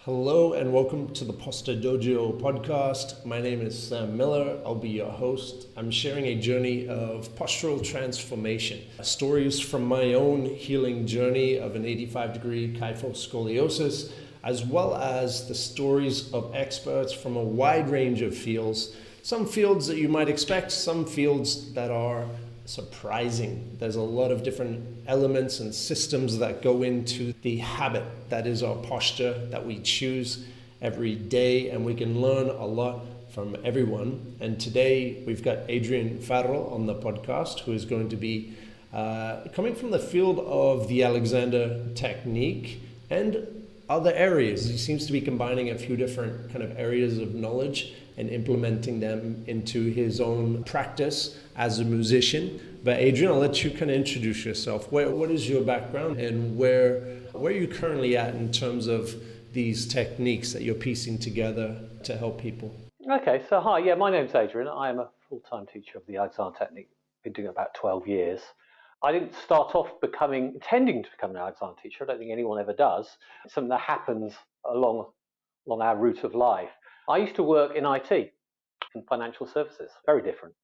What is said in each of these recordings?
Hello and welcome to the Posture Dojo podcast. My name is Sam Miller. I'll be your host. I'm sharing a journey of postural transformation, stories from my own healing journey of an 85-degree kyphoscoliosis, as well as the stories of experts from a wide range of fields. Some fields that you might expect, some fields that are surprising. There's a lot of different elements and systems that go into the habit that is our posture that we choose every day, and we can learn a lot from everyone. And today we've got Adrian Farrell on the podcast, who is going to be coming from the field of the Alexander technique and other areas. He seems to be combining a few different kind of areas of knowledge and implementing them into his own practice as a musician. But Adrian, I'll let you kind of introduce yourself. What is your background and where are you currently at in terms of these techniques that you're piecing together to help people? Okay, so hi, my name's Adrian. I am a full-time teacher of the Alexander technique. Been doing it about 12 years. I didn't start off intending to become an Alexander teacher. I don't think anyone ever does. It's something that happens along our route of life. I used to work in IT, in financial services, very different.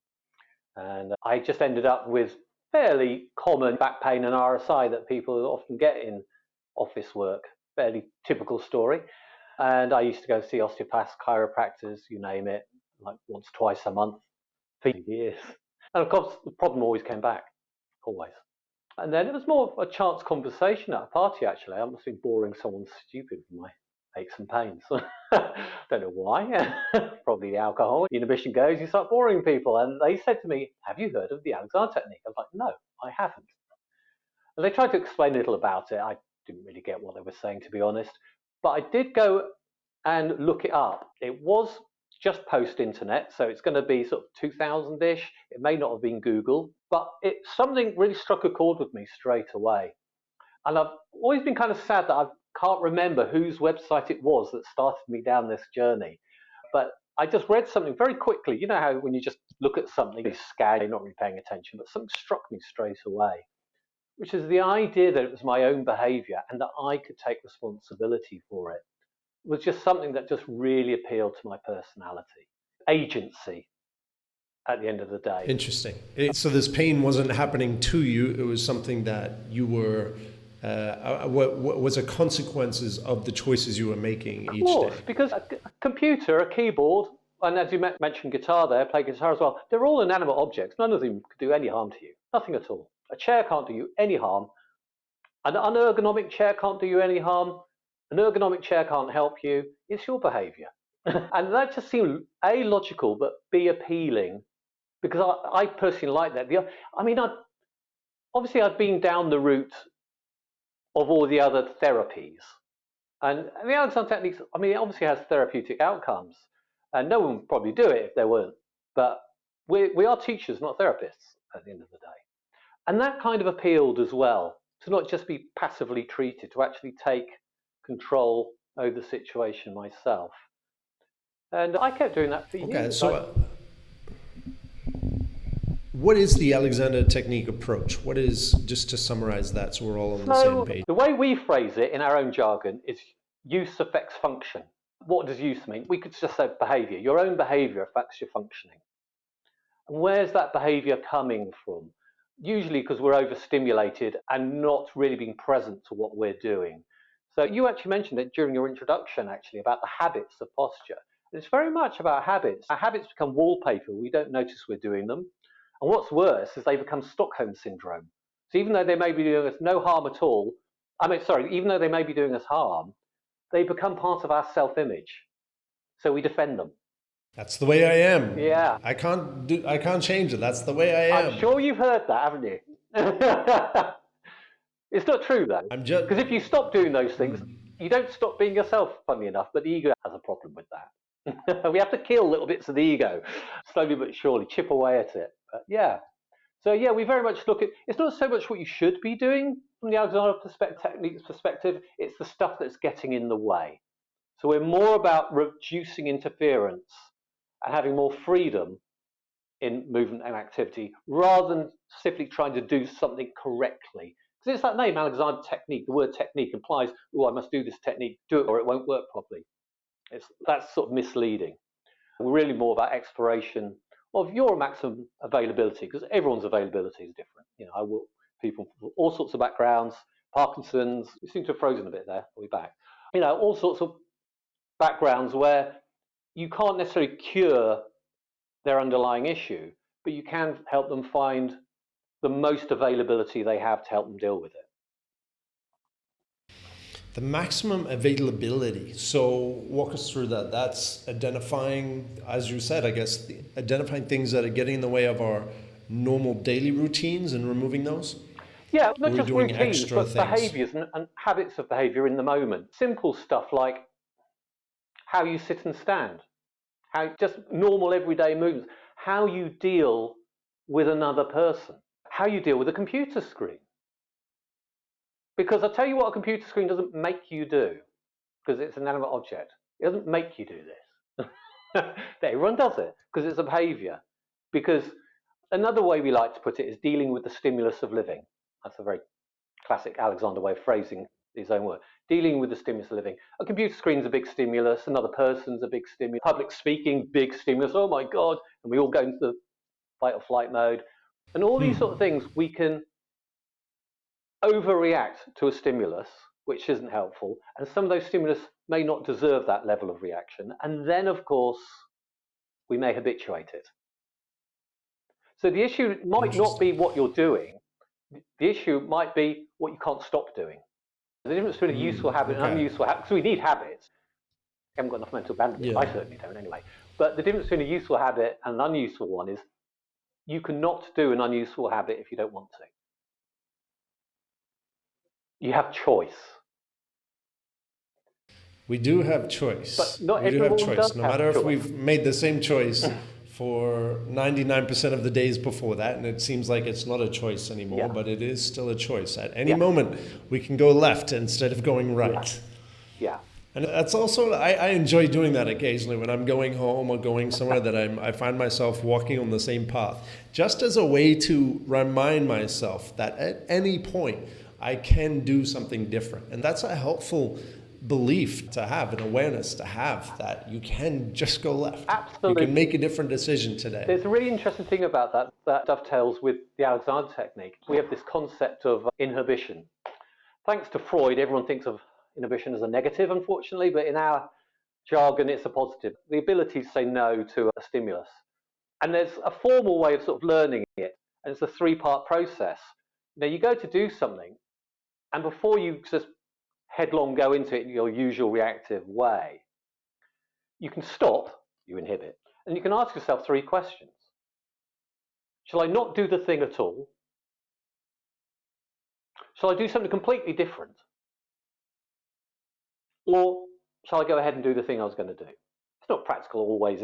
And I just ended up with fairly common back pain and RSI that people often get in office work, fairly typical story. And I used to go see osteopaths, chiropractors, you name it, like once, twice a month for years. And of course, the problem always came back, always. And then it was more of a chance conversation at a party, actually. I must have been boring someone stupid with my aches and pains. Don't know why. Probably the alcohol. Inhibition goes, you start boring people. And they said to me, have you heard of the Alexander technique? I was like, no, I haven't. And they tried to explain a little about it. I didn't really get what they were saying, to be honest. But I did go and look it up. It was just post-internet, so it's going to be sort of 2000-ish. It may not have been Google, but something really struck a chord with me straight away. And I've always been kind of sad that I can't remember whose website it was that started me down this journey. But I just read something very quickly. You know how when you just look at something, you scan, you're not really paying attention, but something struck me straight away, which is the idea that it was my own behavior and that I could take responsibility for it. Was just something that just really appealed to my personality. Agency at the end of the day. Interesting. So this pain wasn't happening to you. It was something that you were, what was the consequences of the choices you were making each day? Because a computer, a keyboard, and as you mentioned guitar there, play guitar as well, they're all inanimate objects. None of them could do any harm to you. Nothing at all. A chair can't do you any harm. An unergonomic chair can't do you any harm. An ergonomic chair can't help you. It's your behavior. And that just seemed A, logical, but B, appealing, because I personally like that. Obviously I've been down the route of all the other therapies. And the Alexander techniques, it obviously has therapeutic outcomes. And no one would probably do it if there weren't. But we are teachers, not therapists, at the end of the day. And that kind of appealed as well, to not just be passively treated, to actually take control over the situation myself. And I kept doing that for years. Okay, so what is the Alexander technique approach? What is, just to summarize that so we're all on the same page? The way we phrase it in our own jargon is use affects function. What does use mean? We could just say behavior. Your own behavior affects your functioning. And where's that behavior coming from? Usually because we're overstimulated and not really being present to what we're doing. So you actually mentioned it during your introduction, actually, about the habits of posture. And it's very much about habits. Our habits become wallpaper. We don't notice we're doing them. And what's worse is they become Stockholm syndrome. So even though they may be doing us no harm at all, even though they may be doing us harm, they become part of our self-image. So we defend them. That's the way I am. Yeah. I can't change it. That's the way I am. I'm sure you've heard that, haven't you? It's not true, though. Because if you stop doing those things, you don't stop being yourself, funnily enough, but the ego has a problem with that. We have to kill little bits of the ego, slowly but surely, chip away at it. But yeah. So yeah, we very much look at, it's not so much what you should be doing from the Alexander technique's perspective, it's the stuff that's getting in the way. So we're more about reducing interference and having more freedom in movement and activity, rather than simply trying to do something correctly. Because it's that name, Alexander Technique. The word technique implies, oh, I must do this technique, do it or it won't work properly. That's sort of misleading. We're really more about exploration of your maximum availability, because everyone's availability is different. I will people from all sorts of backgrounds, Parkinson's. You seem to have frozen a bit there. Are we back? All sorts of backgrounds where you can't necessarily cure their underlying issue, but you can help them find the most availability they have to help them deal with it. The maximum availability. So walk us through that. That's identifying, as you said, I guess, identifying things that are getting in the way of our normal daily routines and removing those. Yeah, not just routines, but behaviours and habits of behaviour in the moment. Simple stuff like how you sit and stand, how just normal everyday movements, how you deal with another person, how you deal with a computer screen. Because I'll tell you what a computer screen doesn't make you do, because it's an inanimate object. It doesn't make you do this. Everyone does it, because it's a behaviour. Because another way we like to put it is dealing with the stimulus of living. That's a very classic Alexander way of phrasing his own word. Dealing with the stimulus of living. A computer screen's a big stimulus, another person's a big stimulus, public speaking, big stimulus, oh my God, and we all go into the fight or flight mode. And all these sort of things we can overreact to a stimulus, which isn't helpful, and some of those stimulus may not deserve that level of reaction, and then of course we may habituate it. So the issue might not be what you're doing, the issue might be what you can't stop doing. The difference between a useful habit and an unuseful habit, because we need habits. I haven't got enough mental bandwidth, I certainly don't anyway. But the difference between a useful habit and an unuseful one is you cannot do an unuseful habit if you don't want to. You have choice. We do have choice. But not we do have everyone choice. does No have matter choice. if we've made the same choice for 99% of the days before that, and it seems like it's not a choice anymore, but it is still a choice. At any moment, we can go left instead of going right. Yeah. And that's also, I enjoy doing that occasionally when I'm going home or going somewhere that I find myself walking on the same path, just as a way to remind myself that at any point I can do something different. And that's a helpful belief to have, an awareness to have, that you can just go left. Absolutely. You can make a different decision today. There's a really interesting thing about that dovetails with the Alexander technique. We have this concept of inhibition. Thanks to Freud, everyone thinks of inhibition as a negative, unfortunately, but in our jargon, it's a positive. The ability to say no to a stimulus. And there's a formal way of sort of learning it, and it's a three-part process. You go to do something, and before you just headlong go into it in your usual reactive way, you can stop, you inhibit, and you can ask yourself three questions. Shall I not do the thing at all? Shall I do something completely different? Or shall I go ahead and do the thing I was going to do? It's not practical always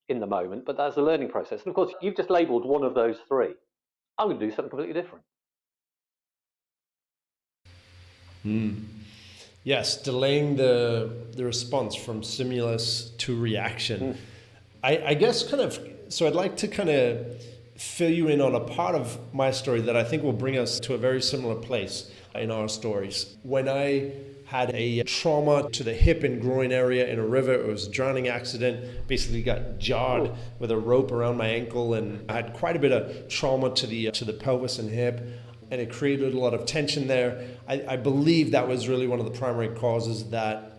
in the moment, but that's a learning process. And of course, you've just labelled one of those three. I'm going to do something completely different. Yes, delaying the response from stimulus to reaction. I guess so I'd like to kind of fill you in on a part of my story that I think will bring us to a very similar place in our stories. When I had a trauma to the hip and groin area in a river, it was a drowning accident, basically got jarred with a rope around my ankle, and I had quite a bit of trauma to the pelvis and hip. And it created a lot of tension there. I believe that was really one of the primary causes that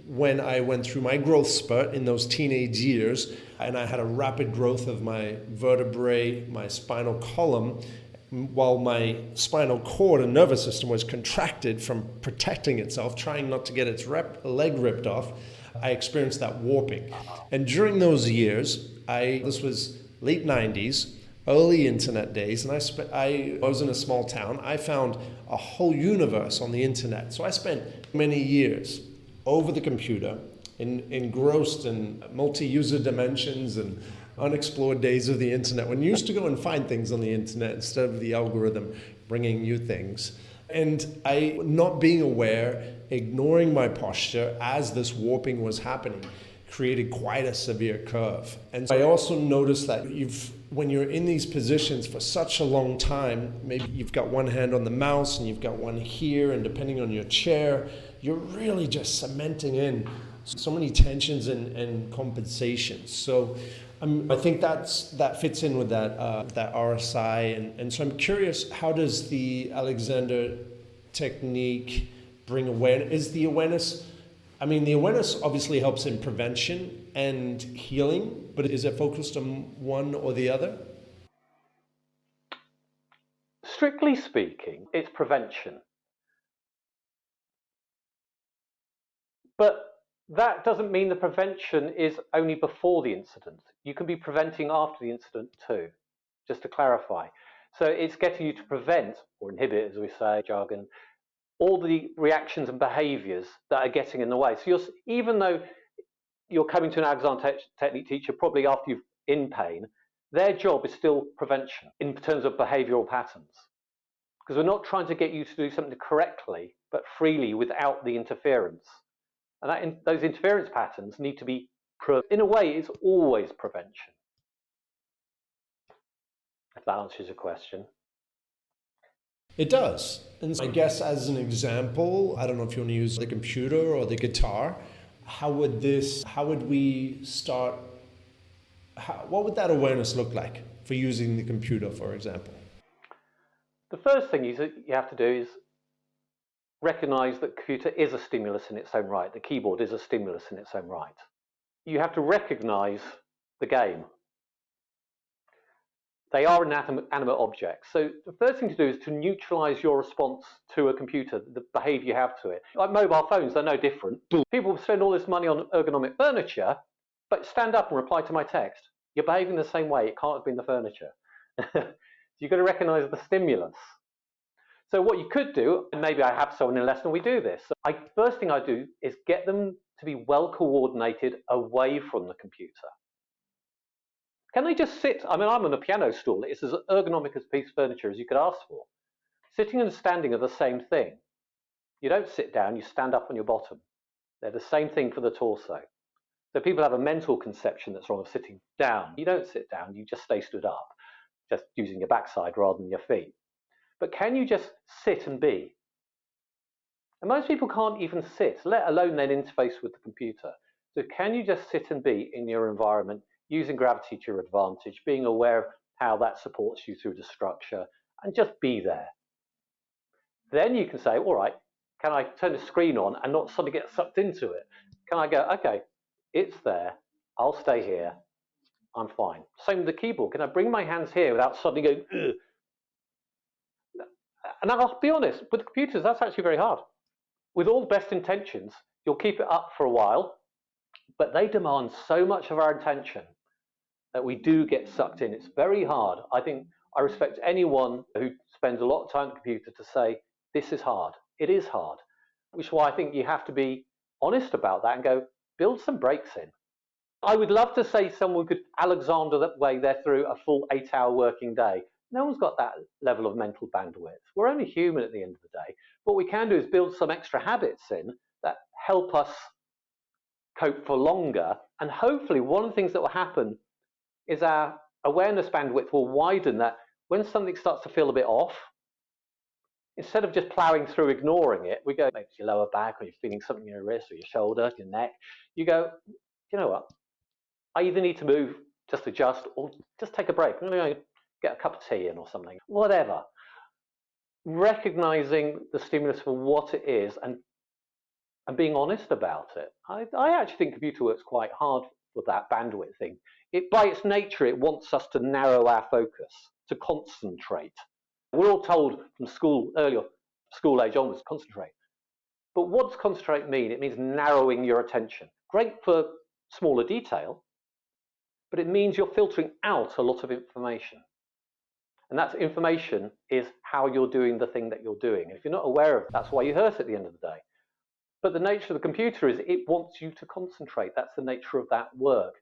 when I went through my growth spurt in those teenage years, and I had a rapid growth of my vertebrae, my spinal column, while my spinal cord and nervous system was contracted from protecting itself, trying not to get its leg ripped off, I experienced that warping. And during those years, this was late 90s, early internet days, and I was in a small town. I found a whole universe on the internet. So I spent many years over the computer, engrossed in multi-user dimensions and unexplored days of the internet, when you used to go and find things on the internet instead of the algorithm bringing you things. And not being aware, ignoring my posture as this warping was happening, created quite a severe curve. And I also noticed that when you're in these positions for such a long time, maybe you've got one hand on the mouse and you've got one here, and depending on your chair, you're really just cementing in so many tensions and compensations. So I think that fits in with that RSI. And so I'm curious, how does the Alexander technique bring awareness? Is the awareness, the awareness obviously helps in prevention and healing, but is it focused on one or the other? Strictly speaking, it's prevention. But that doesn't mean the prevention is only before the incident. You can be preventing after the incident too, just to clarify. So it's getting you to prevent, or inhibit, as we say, jargon, all the reactions and behaviors that are getting in the way. So even though you're coming to an Alexander technique teacher probably after you've in pain, their job is still prevention in terms of behavioral patterns. Because we're not trying to get you to do something correctly, but freely without the interference. And those interference patterns need to be, in a way, it's always prevention. If that answers your question. It does. And I guess as an example, I don't know if you want to use the computer or the guitar, what would that awareness look like for using the computer, for example? The first thing you have to do is recognize that the computer is a stimulus in its own right. The keyboard is a stimulus in its own right. You have to recognize the game. They are animate objects. So the first thing to do is to neutralize your response to a computer, the behavior you have to it. Like mobile phones, they're no different. People spend all this money on ergonomic furniture, but stand up and reply to my text. You're behaving the same way. It can't have been the furniture. You've got to recognize the stimulus. So what you could do, and maybe I have someone in a lesson, we do this. First thing I do is get them to be well coordinated away from the computer. Can they just sit? I'm on a piano stool. It's as ergonomic a piece of furniture as you could ask for. Sitting and standing are the same thing. You don't sit down, you stand up on your bottom. They're the same thing for the torso. So people have a mental conception that's wrong of sitting down. You don't sit down, you just stay stood up, just using your backside rather than your feet. But can you just sit and be? And most people can't even sit, let alone then interface with the computer. So can you just sit and be in your environment, using gravity to your advantage, being aware of how that supports you through the structure, and just be there. Then you can say, all right, can I turn the screen on and not suddenly get sucked into it? Can I go, okay, it's there, I'll stay here, I'm fine. Same with the keyboard. Can I bring my hands here without suddenly going, ugh? And I'll be honest, with computers, that's actually very hard. With all the best intentions, you'll keep it up for a while, but they demand so much of our attention that we do get sucked in. It's very hard. I think I respect anyone who spends a lot of time on the computer to say, this is hard. It is hard, which is why I think you have to be honest about that and go, build some breaks in. I would love to say someone could Alexander that way there through a full 8-hour working day. No one's got that level of mental bandwidth. We're only human at the end of the day. What we can do is build some extra habits in that help us cope for longer. And hopefully one of the things that will happen is our awareness bandwidth will widen, that when something starts to feel a bit off, instead of just plowing through, ignoring it, we go, maybe it's your lower back, or you're feeling something in your wrist or your shoulder, your neck. You go, you know what? I either need to move, just adjust, or just take a break. I'm going to get a cup of tea in or something, whatever. Recognizing the stimulus for what it is and being honest about it. I actually think computer work's quite hard for that bandwidth thing. By its nature, it wants us to narrow our focus, to concentrate. We're all told from school, earlier school age onwards, concentrate. But what does concentrate mean? It means narrowing your attention. Great for smaller detail, but it means you're filtering out a lot of information. And that information is how you're doing the thing that you're doing. If you're not aware of it, that's why you hurt at the end of the day. But the nature of the computer is it wants you to concentrate. That's the nature of that work.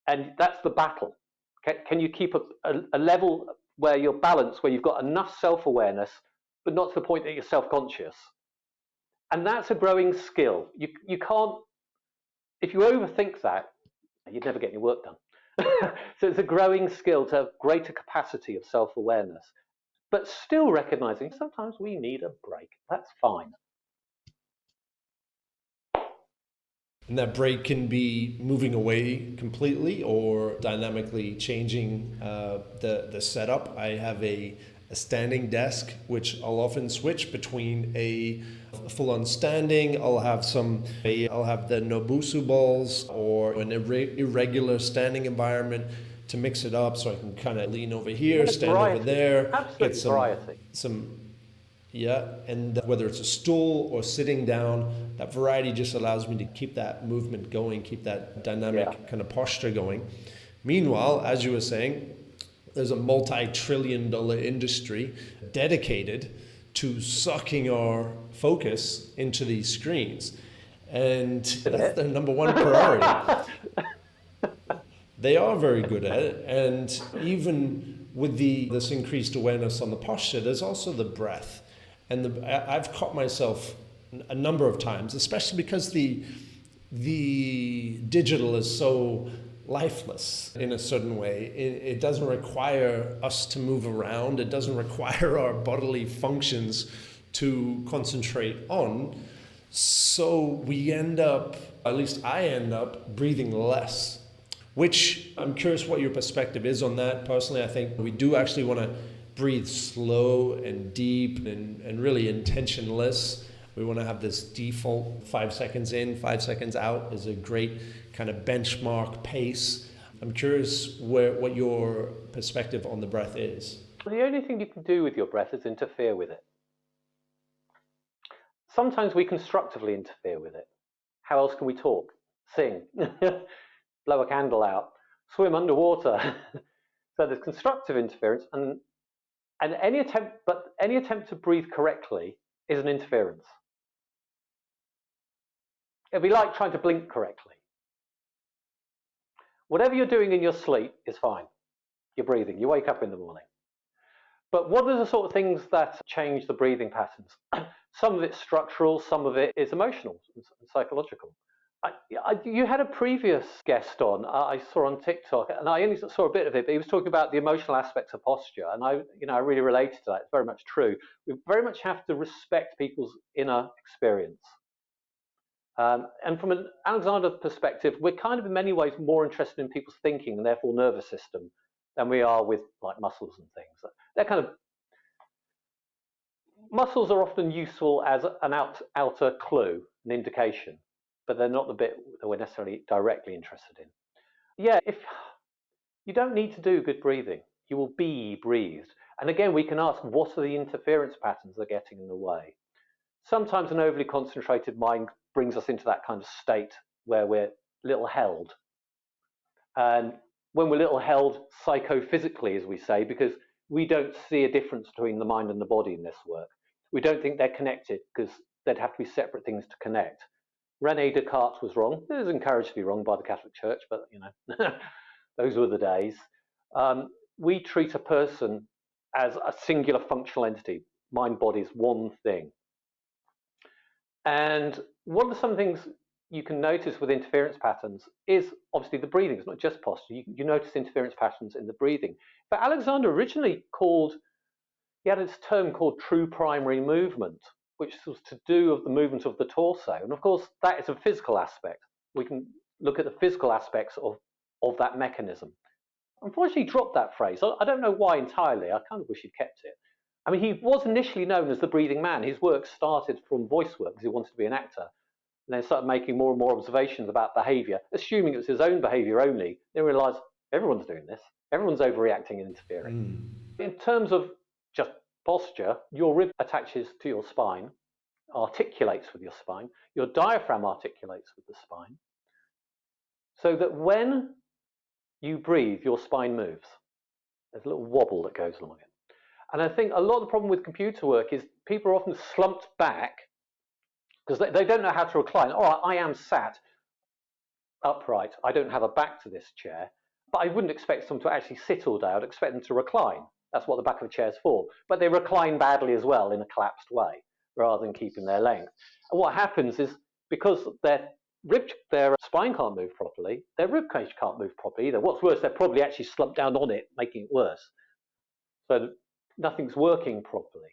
And that's the battle. Can you keep a level where you're balanced, where you've got enough self-awareness, but not to the point that you're self-conscious? And that's a growing skill. You can't If you overthink that, you'd never get any work done. So it's a growing skill to have greater capacity of self-awareness, but still recognizing sometimes we need a break. That's fine. And that break can be moving away completely or dynamically changing the setup. I have a standing desk, which I'll often switch between a full-on standing. I'll have the Nobusu balls or an irregular standing environment to mix it up, so I can kind of lean over here, stand variety. over there, Absolutely, get variety. Yeah, and whether it's a stool or sitting down, that variety just allows me to keep that movement going, keep that dynamic kind of posture going. Meanwhile, as you were saying, there's a multi-trillion-dollar industry dedicated to sucking our focus into these screens. And that's their number one priority. They are very good at it. And even with this increased awareness on the posture, there's also the breath. And I've caught myself a number of times, especially because the digital is so lifeless in a certain way. It doesn't require us to move around. It doesn't require our bodily functions to concentrate on. So we end up, at least I end up, breathing less, which I'm curious what your perspective is on that. Personally, I think we do actually want to breathe slow and deep and really intentionless. We want to have this default 5 seconds in, 5 seconds out is a great kind of benchmark pace. I'm curious what your perspective on the breath is. The only thing you can do with your breath is interfere with it. Sometimes we constructively interfere with it. How else can we talk? Sing, blow a candle out, swim underwater. So there's constructive interference, and any attempt to breathe correctly is an interference. It'd be like trying to blink correctly. Whatever you're doing in your sleep is fine. You're breathing. You wake up in the morning. But what are the sort of things that change the breathing patterns? Some of it's structural, some of it is emotional and psychological. You had a previous guest on, I saw on TikTok, and I only saw a bit of it, but he was talking about the emotional aspects of posture, and I really related to that. It's very much true. We very much have to respect people's inner experience. And from an Alexander perspective, we're kind of in many ways more interested in people's thinking and therefore nervous system than we are with like muscles and things. They're kind of, muscles are often useful as an outer clue, an indication, but they're not the bit that we're necessarily directly interested in. Yeah, if you don't need to do good breathing, you will be breathed. And again, we can ask, what are the interference patterns that are getting in the way? Sometimes an overly concentrated mind brings us into that kind of state where we're little held. And when we're little held psychophysically, as we say, because we don't see a difference between the mind and the body in this work. We don't think they're connected because they'd have to be separate things to connect. René Descartes was wrong. It was encouraged to be wrong by the Catholic Church, but those were the days. We treat a person as a singular functional entity. Mind, body is one thing. And what are some things you can notice with interference patterns is obviously the breathing. It's not just posture. You notice interference patterns in the breathing. But Alexander originally he had this term called true primary movement, which was to do with the movement of the torso. And of course, that is a physical aspect. We can look at the physical aspects of that mechanism. Unfortunately, he dropped that phrase. I don't know why entirely. I kind of wish he'd kept it. I mean, he was initially known as the breathing man. His work started from voice work because he wanted to be an actor, and then started making more and more observations about behavior, assuming it was his own behavior only. Then realized everyone's doing this. Everyone's overreacting and interfering. In terms of just posture, your rib attaches to your spine, articulates with your spine. Your diaphragm articulates with the spine, so that when you breathe, your spine moves. There's a little wobble that goes along it. And I think a lot of the problem with computer work is people are often slumped back because they don't know how to recline. All right, I am sat upright. I don't have a back to this chair, but I wouldn't expect them to actually sit all day. I'd expect them to recline. That's what the back of a chair is for. But they recline badly as well in a collapsed way rather than keeping their length. And what happens is because their their spine can't move properly, their rib cage can't move properly either. What's worse, they're probably actually slumped down on it, making it worse. So nothing's working properly.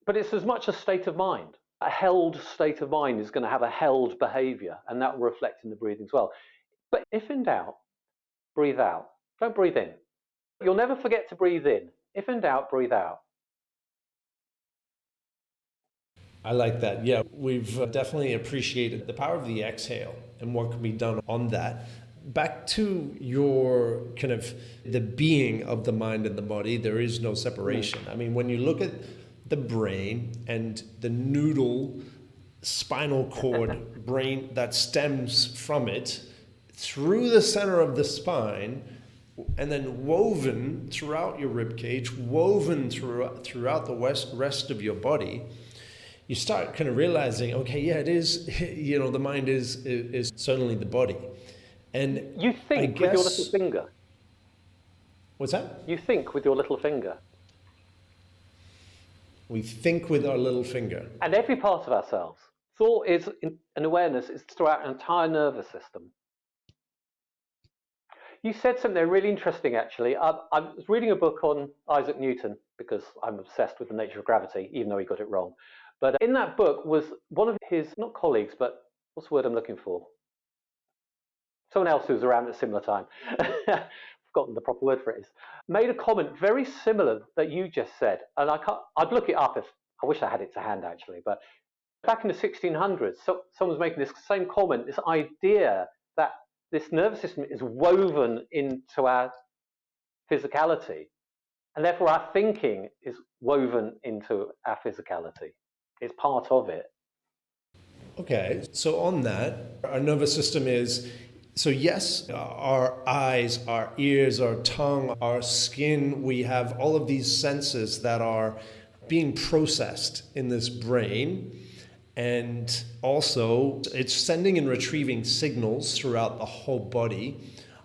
But it's as much a state of mind. A held state of mind is going to have a held behavior, and that will reflect in the breathing as well. But if in doubt, breathe out. Don't breathe in. You'll never forget to breathe in. If in doubt, breathe out. I like that. Yeah, we've definitely appreciated the power of the exhale and what can be done on that. Back to your kind of the being of the mind and the body, there is no separation. I mean, when you look at the brain and the noodle spinal cord brain that stems from it through the center of the spine, and then woven throughout your rib cage, woven throughout the rest of your body, you start kind of realizing, okay, yeah, it is, the mind is certainly the body. And you think with your little finger. What's that? You think with your little finger. We think with our little finger. And every part of ourselves. Thought is, and awareness is throughout an entire nervous system. You said something really interesting, actually. I was reading a book on Isaac Newton, because I'm obsessed with the nature of gravity, even though he got it wrong. But in that book was one of his, not colleagues, but what's the word I'm looking for? Someone else who was around at a similar time, forgotten the proper word for it is, made a comment very similar that you just said. And I'd look it up if, I wish I had it to hand actually, but back in the 1600s, someone was making this same comment, this idea that this nervous system is woven into our physicality, and therefore our thinking is woven into our physicality. It's part of it. Okay, so on that, our nervous system is, so yes, our eyes, our ears, our tongue, our skin, we have all of these senses that are being processed in this brain. And also, it's sending and retrieving signals throughout the whole body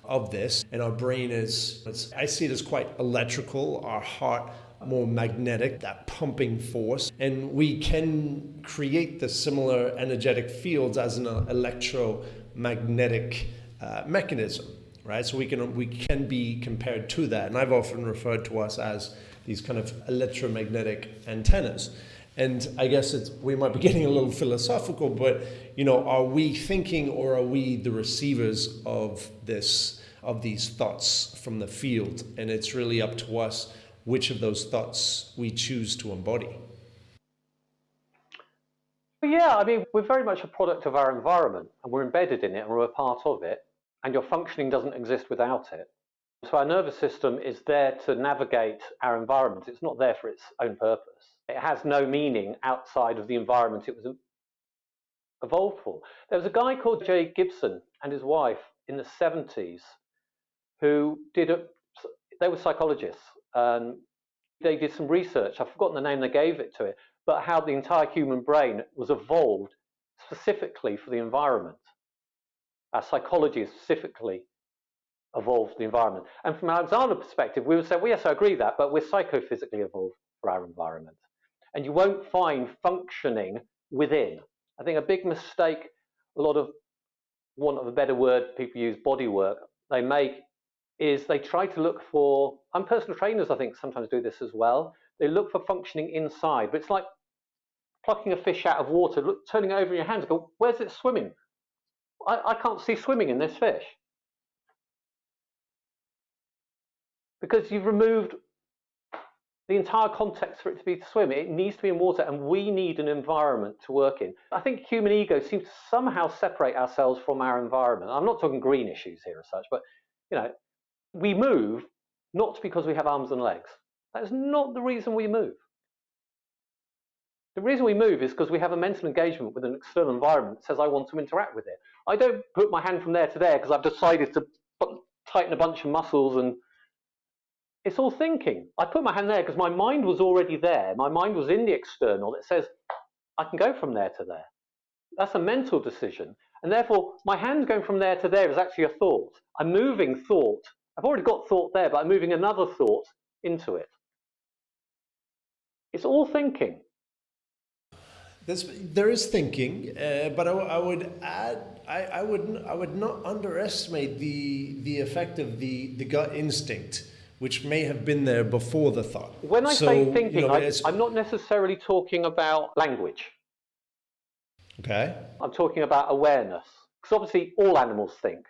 of this. And our brain is, I see it as quite electrical, our heart more magnetic, that pumping force. And we can create the similar energetic fields as an electromagnetic mechanism, right? So we can be compared to that. And I've often referred to us as these kind of electromagnetic antennas. And I guess we might be getting a little philosophical, but are we thinking or are we the receivers of these thoughts from the field? And it's really up to us which of those thoughts we choose to embody. Yeah, I mean, we're very much a product of our environment, and we're embedded in it, and we're a part of it, and your functioning doesn't exist without it. So our nervous system is there to navigate our environment. It's not there for its own purpose. It has no meaning outside of the environment it was evolved for. There was a guy called Jay Gibson and his wife in the 70s who they were psychologists, and they did some research. I've forgotten the name they gave it to it, but how the entire human brain was evolved specifically for the environment. Our psychology is specifically evolved for the environment. And from an Alexander perspective, we would say, well, yes, I agree with that, but we're psychophysically evolved for our environment. And you won't find functioning within. I think a big mistake, a lot of, want of a better word, people use body work, they make is they try to look for, and personal trainers I think sometimes do this as well, they look for functioning inside, but it's like plucking a fish out of water, turning it over in your hands and go, where's it swimming? I can't see swimming in this fish. Because you've removed the entire context for it to be to swim. It needs to be in water, and we need an environment to work in. I think human ego seems to somehow separate ourselves from our environment. I'm not talking green issues here as such, but we move not because we have arms and legs. That is not the reason we move. The reason we move is because we have a mental engagement with an external environment that says I want to interact with it. I don't put my hand from there to there because I've decided to tighten a bunch of muscles, and it's all thinking. I put my hand there because my mind was already there. My mind was in the external that says I can go from there to there. That's a mental decision. And therefore, my hand going from there to there is actually a thought. I'm moving thought. I've already got thought there, but I'm moving another thought into it. It's all thinking. There is thinking, but I would add, I would not underestimate the effect of the gut instinct, which may have been there before the thought. When I So, say thinking, you know, I'm not necessarily talking about language. okay. I'm talking about awareness. Because obviously all animals think.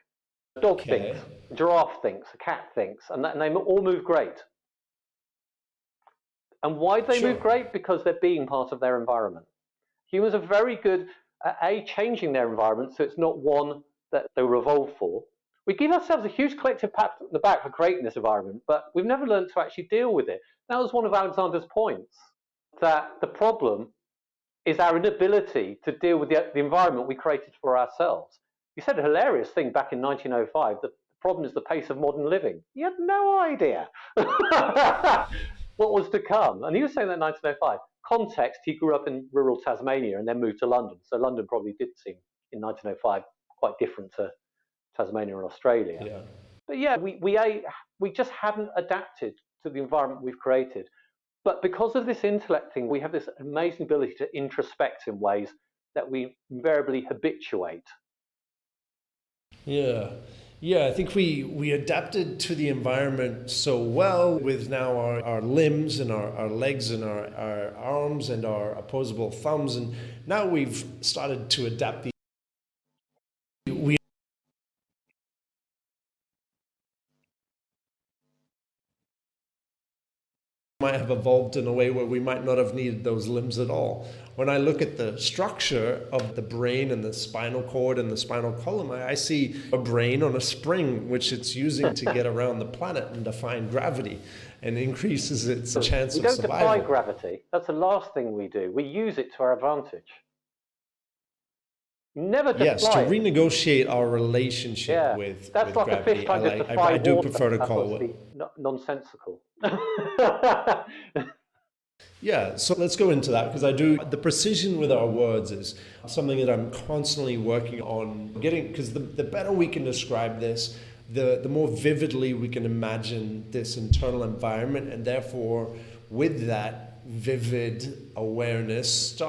A dog thinks, Okay. a giraffe thinks, a cat thinks, and they all move great. And why do they move Sure. great? Because they're being part of their environment. Humans are very good at changing their environment so it's not one that they were evolved for. We give ourselves a huge collective pat on the back for creating this environment, but we've never learned to actually deal with it. That was one of Alexander's points, that the problem is our inability to deal with the environment we created for ourselves. He said a hilarious thing back in 1905, that the problem is the pace of modern living. He had no idea what was to come. And he was saying that in 1905. Context, he grew up in rural Tasmania and then moved to London. So London probably did seem, in 1905, quite different to Tasmania and Australia. Yeah. But yeah, we just haven't adapted to the environment we've created. But because of this intellect thing, we have this amazing ability to introspect in ways that we invariably habituate. Yeah. Yeah, I think we adapted to the environment so well with now our limbs and our legs and our arms and our opposable thumbs. And now we've started to adapt we might have evolved in a way where we might not have needed those limbs at all. When I look at the structure of the brain and the spinal cord and the spinal column, I see a brain on a spring, which it's using to get around the planet and defy gravity, and increases its chance of survival. We don't defy gravity. That's the last thing we do. We use it to our advantage. Never defy. Yes, to renegotiate our relationship with that's like gravity. a fish trying to defy I do water. prefer to That's call it nonsensical. Yeah, so let's go into that because the precision with our words is something that I'm constantly working on getting, because the better we can describe this, the more vividly we can imagine this internal environment, and therefore with that vivid awareness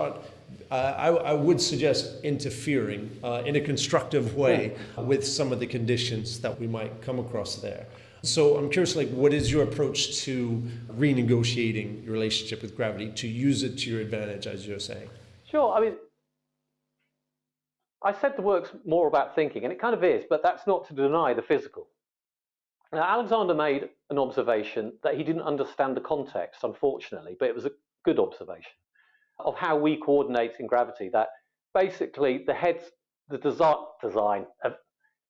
I would suggest interfering in a constructive way with some of the conditions that we might come across there. So I'm curious, like, what is your approach to renegotiating your relationship with gravity to use it to your advantage, as you're saying? Sure. I mean, I said the work's more about thinking, and it kind of is, but that's not to deny the physical. Now, Alexander made an observation that he didn't understand the context, unfortunately, but it was a good observation of how we coordinate in gravity, that basically the design of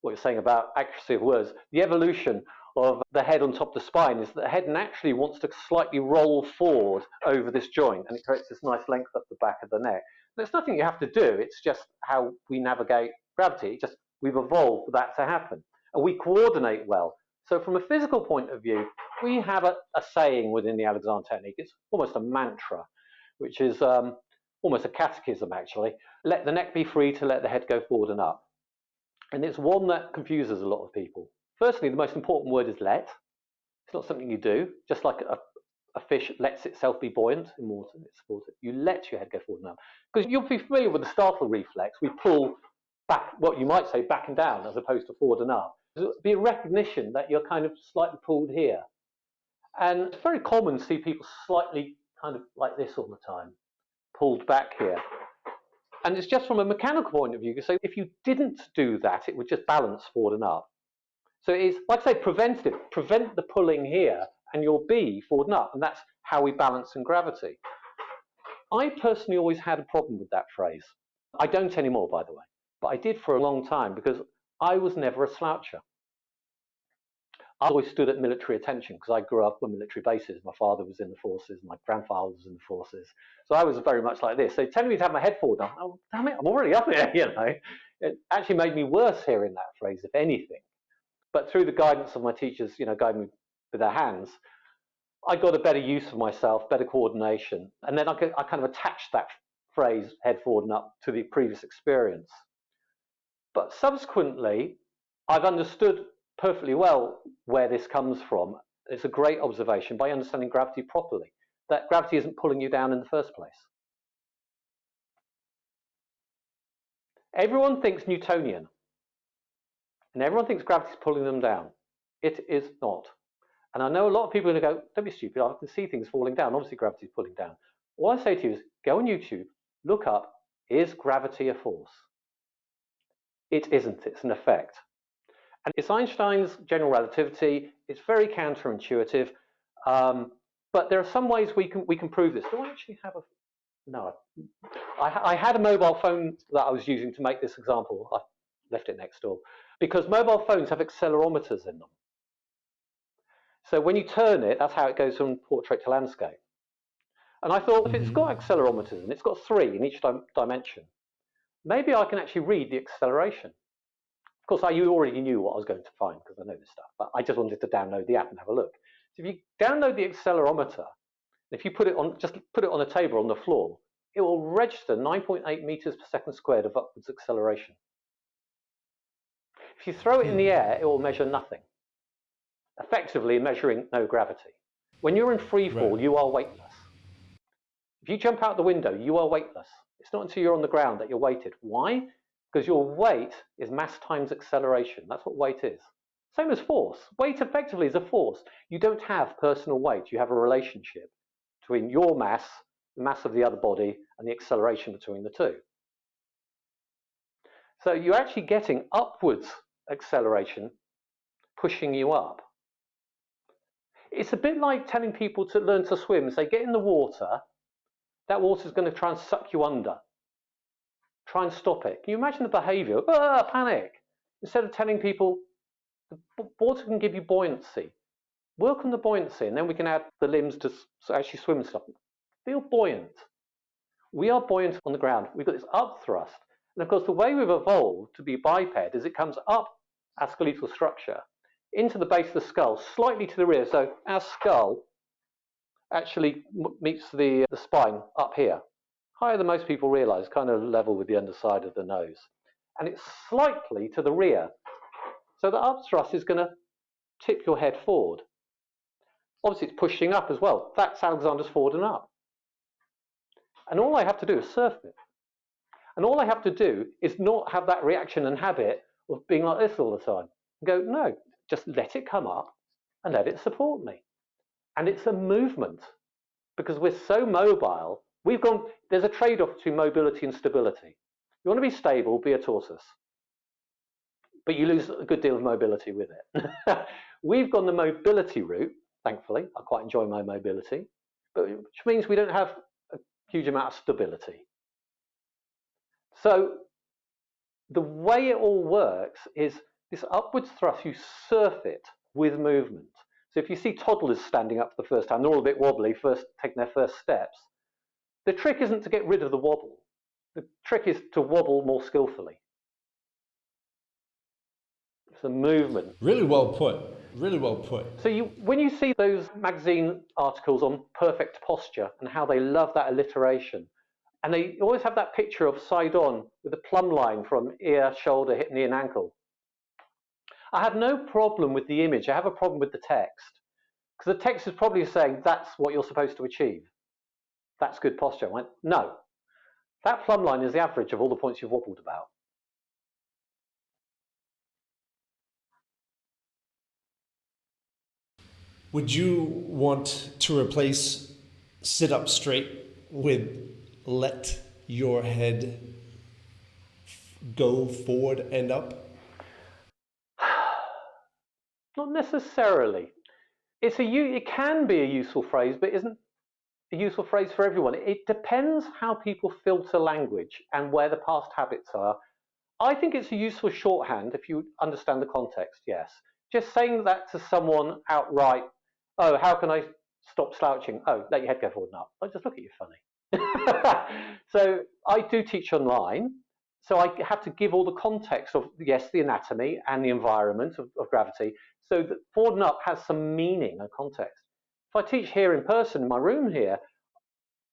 what you're saying about accuracy of words, the evolution of the head on top of the spine is that the head naturally wants to slightly roll forward over this joint, and it creates this nice length up the back of the neck. There's nothing you have to do, it's just how we navigate gravity. We've evolved for that to happen, and we coordinate well. So from a physical point of view, we have a saying within the Alexander technique. It's almost a mantra, which is almost a catechism, actually. Let the neck be free to let the head go forward and up. And it's one that confuses a lot of people. Firstly, the most important word is let. It's not something you do. Just like a fish lets itself be buoyant in water, it's water. You let your head go forward and up. Because you'll be familiar with the startle reflex. We pull back, what you might say, back and down, as opposed to forward and up. There'll be a recognition that you're kind of slightly pulled here. And it's very common to see people slightly kind of like this all the time, pulled back here. And it's just from a mechanical point of view. So if you didn't do that, it would just balance forward and up. So it's, like I say, preventative. Prevent the pulling here, and you'll be forward and up. And that's how we balance in gravity. I personally always had a problem with that phrase. I don't anymore, by the way. But I did for a long time because I was never a sloucher. I always stood at military attention because I grew up on military bases. My father was in the forces, my grandfather was in the forces. So I was very much like this. So telling me to have my head forward, oh, damn it, I'm already up here, you know. It actually made me worse hearing that phrase, if anything. But through the guidance of my teachers, you know, guiding me with their hands, I got a better use of myself, better coordination. And then I kind of attached that phrase, head forward and up, to the previous experience. But subsequently, I've understood perfectly well where this comes from. It's a great observation by understanding gravity properly, that gravity isn't pulling you down in the first place. Everyone thinks Newtonian, and everyone thinks gravity's pulling them down. It is not. And I know a lot of people are going to go, don't be stupid, I can see things falling down. Obviously, gravity's pulling down. All I say to you is, go on YouTube, look up, is gravity a force? It isn't, it's an effect. And it's Einstein's general relativity. It's very counterintuitive, but there are some ways we can prove this. Do I actually have a... No. I had a mobile phone that I was using to make this example. I left it next door. Because mobile phones have accelerometers in them. So when you turn it, that's how it goes from portrait to landscape. And I thought, if it's got accelerometers and it's got 3 in each dimension, maybe I can actually read the acceleration. Of course, I already knew what I was going to find because I know this stuff, but I just wanted to download the app and have a look. So if you download the accelerometer, if you put it on, just put it on a table on the floor, it will register 9.8 meters per second squared of upwards acceleration. If you throw it in the air, it will measure nothing, effectively measuring no gravity. When you're in free fall, you are weightless. If you jump out the window, you are weightless. It's not until you're on the ground that you're weighted. Why? Because your weight is mass times acceleration. That's what weight is. Same as force. Weight effectively is a force. You don't have personal weight. You have a relationship between your mass, the mass of the other body, and the acceleration between the two. So you're actually getting upwards acceleration pushing you up. It's a bit like telling people to learn to swim. Say, get in the water. That water is going to try and suck you under. Try and stop it. Can you imagine the behavior? Panic. Instead of telling people, the water can give you buoyancy. Work on the buoyancy, and then we can add the limbs to actually swim and stuff. Feel buoyant. We are buoyant on the ground. We've got this up thrust. And of course, the way we've evolved to be biped is it comes up our skeletal structure into the base of the skull, slightly to the rear. So our skull actually meets the spine up here. Higher than most people realize, kind of level with the underside of the nose. And it's slightly to the rear. So the up thrust is going to tip your head forward. Obviously, it's pushing up as well. That's Alexander's forward and up. And all I have to do is surf it. And all I have to do is not have that reaction and habit of being like this all the time. And go, no, just let it come up and let it support me. And it's a movement. Because we're so mobile, there's a trade-off between mobility and stability. You want to be stable, be a tortoise. But you lose a good deal of mobility with it. We've gone the mobility route, thankfully. I quite enjoy my mobility, which means we don't have a huge amount of stability. So the way it all works is this upwards thrust, you surf it with movement. So if you see toddlers standing up for the first time, they're all a bit wobbly, taking their first steps. The trick isn't to get rid of the wobble. The trick is to wobble more skillfully. It's a movement. Really well put. Really well put. So when you see those magazine articles on perfect posture and how they love that alliteration, and they always have that picture of side on with a plumb line from ear, shoulder, hip, knee, and ankle. I have no problem with the image. I have a problem with the text. Because the text is probably saying that's what you're supposed to achieve. That's good posture. I went, no. That plumb line is the average of all the points you've wobbled about. Would you want to replace sit up straight with let your head go forward and up? Not necessarily. It can be a useful phrase, but isn't a useful phrase for everyone. It depends how people filter language and where the past habits are. I think it's a useful shorthand if you understand the context, yes. Just saying that to someone outright, oh, how can I stop slouching? Oh, let your head go forward and up. I just look at you funny. So I do teach online. So I have to give all the context of, yes, the anatomy and the environment of gravity, so that forward and up has some meaning and context. If I teach here in person in my room here,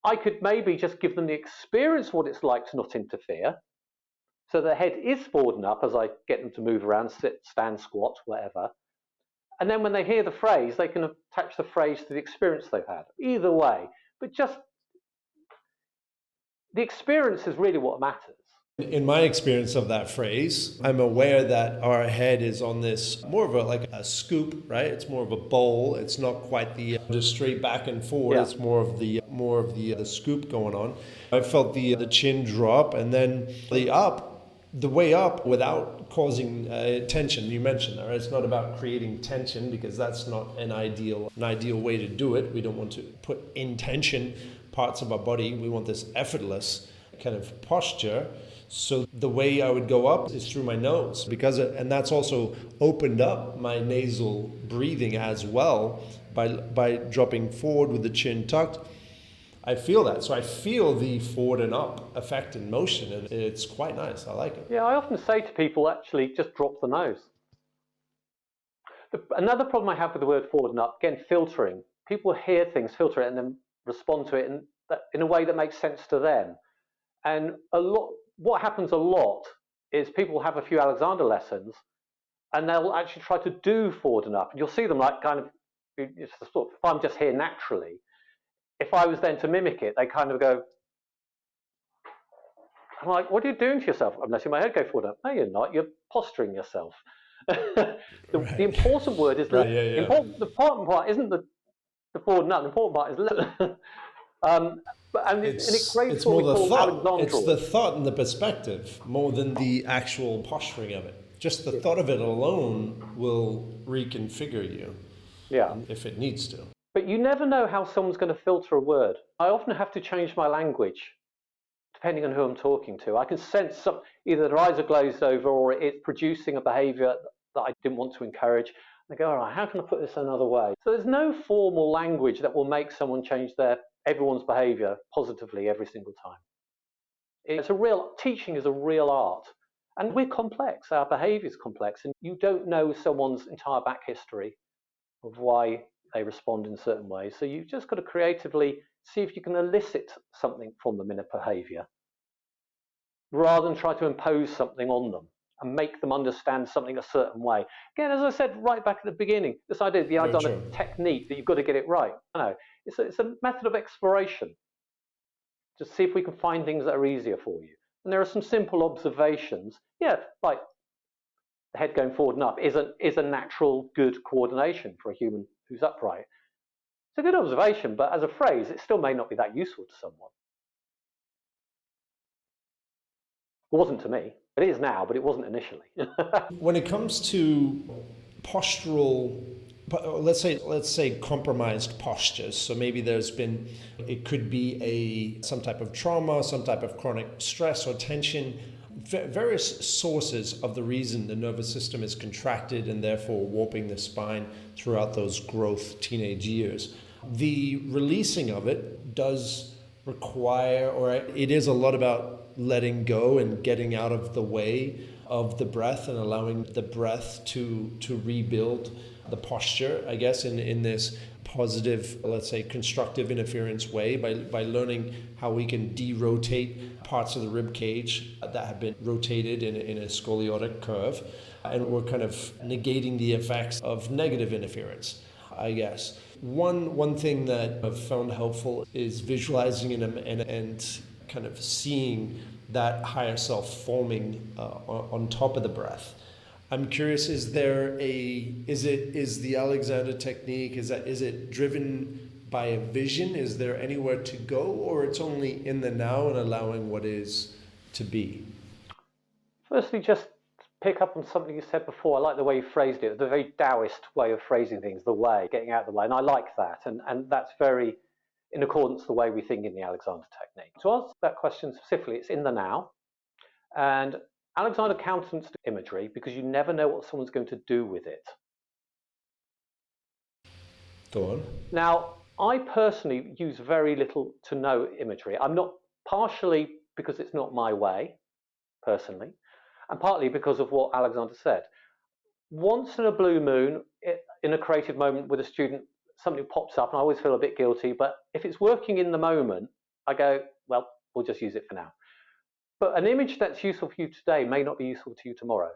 I could maybe just give them the experience of what it's like to not interfere. So the head is forward and up as I get them to move around, sit, stand, squat, whatever. And then when they hear the phrase, they can attach the phrase to the experience they've had. Either way, but just the experience is really what matters. In my experience of that phrase, I'm aware that our head is on this more of like a scoop, right? It's more of a bowl. It's not quite the just straight back and forward. Yeah. It's more of the scoop going on. I felt the chin drop, and then the way up without causing tension. You mentioned that, right? It's not about creating tension, because that's not an ideal way to do it. We don't want to put in tension parts of our body. We want this effortless kind of posture. So the way I would go up is through my nose, and that's also opened up my nasal breathing as well by dropping forward with the chin tucked. I feel that. So I feel the forward and up effect in motion, and it's quite nice. I like it. Yeah, I often say to people, actually, just drop the nose. Another problem I have with the word forward and up, again, filtering. People hear things, filter it, and then respond to it in a way that makes sense to them. And what happens a lot is people have a few Alexander lessons, and they'll actually try to do forward and up. And you'll see them like kind of, if I'm just here naturally, if I was then to mimic it, they kind of go, I'm like, what are you doing to yourself? I'm letting my head go forward and up. No, you're not. You're posturing yourself. The important word is right, yeah. the important part isn't the forward and up. The important part is It's more the thought. It's the thought and the perspective more than the actual posturing of it. Just the thought of it alone will reconfigure you. Yeah. If it needs to. But you never know how someone's going to filter a word. I often have to change my language depending on who I'm talking to. I can sense either their eyes are glazed over or it's producing a behavior that I didn't want to encourage. I go, all right, how can I put this another way? So there's no formal language that will make someone change everyone's behavior positively every single time. Teaching is a real art. And we're complex, our behavior is complex, and you don't know someone's entire back history of why they respond in certain ways. So you've just got to creatively see if you can elicit something from them in a behavior, rather than try to impose something on them and make them understand something a certain way. Again, as I said right back at the beginning, this idea of I've done a technique that you've got to get it right. No, it's a method of exploration. Just see if we can find things that are easier for you. And there are some simple observations. Yeah, like the head going forward and up is a natural good coordination for a human who's upright. It's a good observation, but as a phrase, it still may not be that useful to someone. It wasn't to me. It is now, but it wasn't initially. When it comes to postural, let's say compromised postures. So maybe it could be some type of trauma, some type of chronic stress or tension, various sources of the reason the nervous system is contracted and therefore warping the spine throughout those growth teenage years. The releasing of it does require, or it is a lot about letting go and getting out of the way of the breath and allowing the breath to rebuild the posture, I guess, in this positive, let's say, constructive interference way by learning how we can de-rotate parts of the rib cage that have been rotated in a scoliotic curve. And we're kind of negating the effects of negative interference, I guess. One thing that I've found helpful is visualizing and kind of seeing that higher self forming on top of the breath. I'm curious, is the Alexander technique, is it driven by a vision? Is there anywhere to go, or it's only in the now and allowing what is to be? Firstly, just pick up on something you said before. I like the way you phrased it, the very Taoist way of phrasing things, the way, getting out of the way. And I like that. And that's very in accordance with the way we think in the Alexander technique. To answer that question specifically, it's in the now. And Alexander countenanced imagery because you never know what someone's going to do with it. Go on. Now, I personally use very little to no imagery. I'm not, partially because it's not my way, personally, and partly because of what Alexander said. Once in a blue moon, in a creative moment with a student, something pops up and I always feel a bit guilty, but if it's working in the moment, I go, well, we'll just use it for now. But an image that's useful for you today may not be useful to you tomorrow.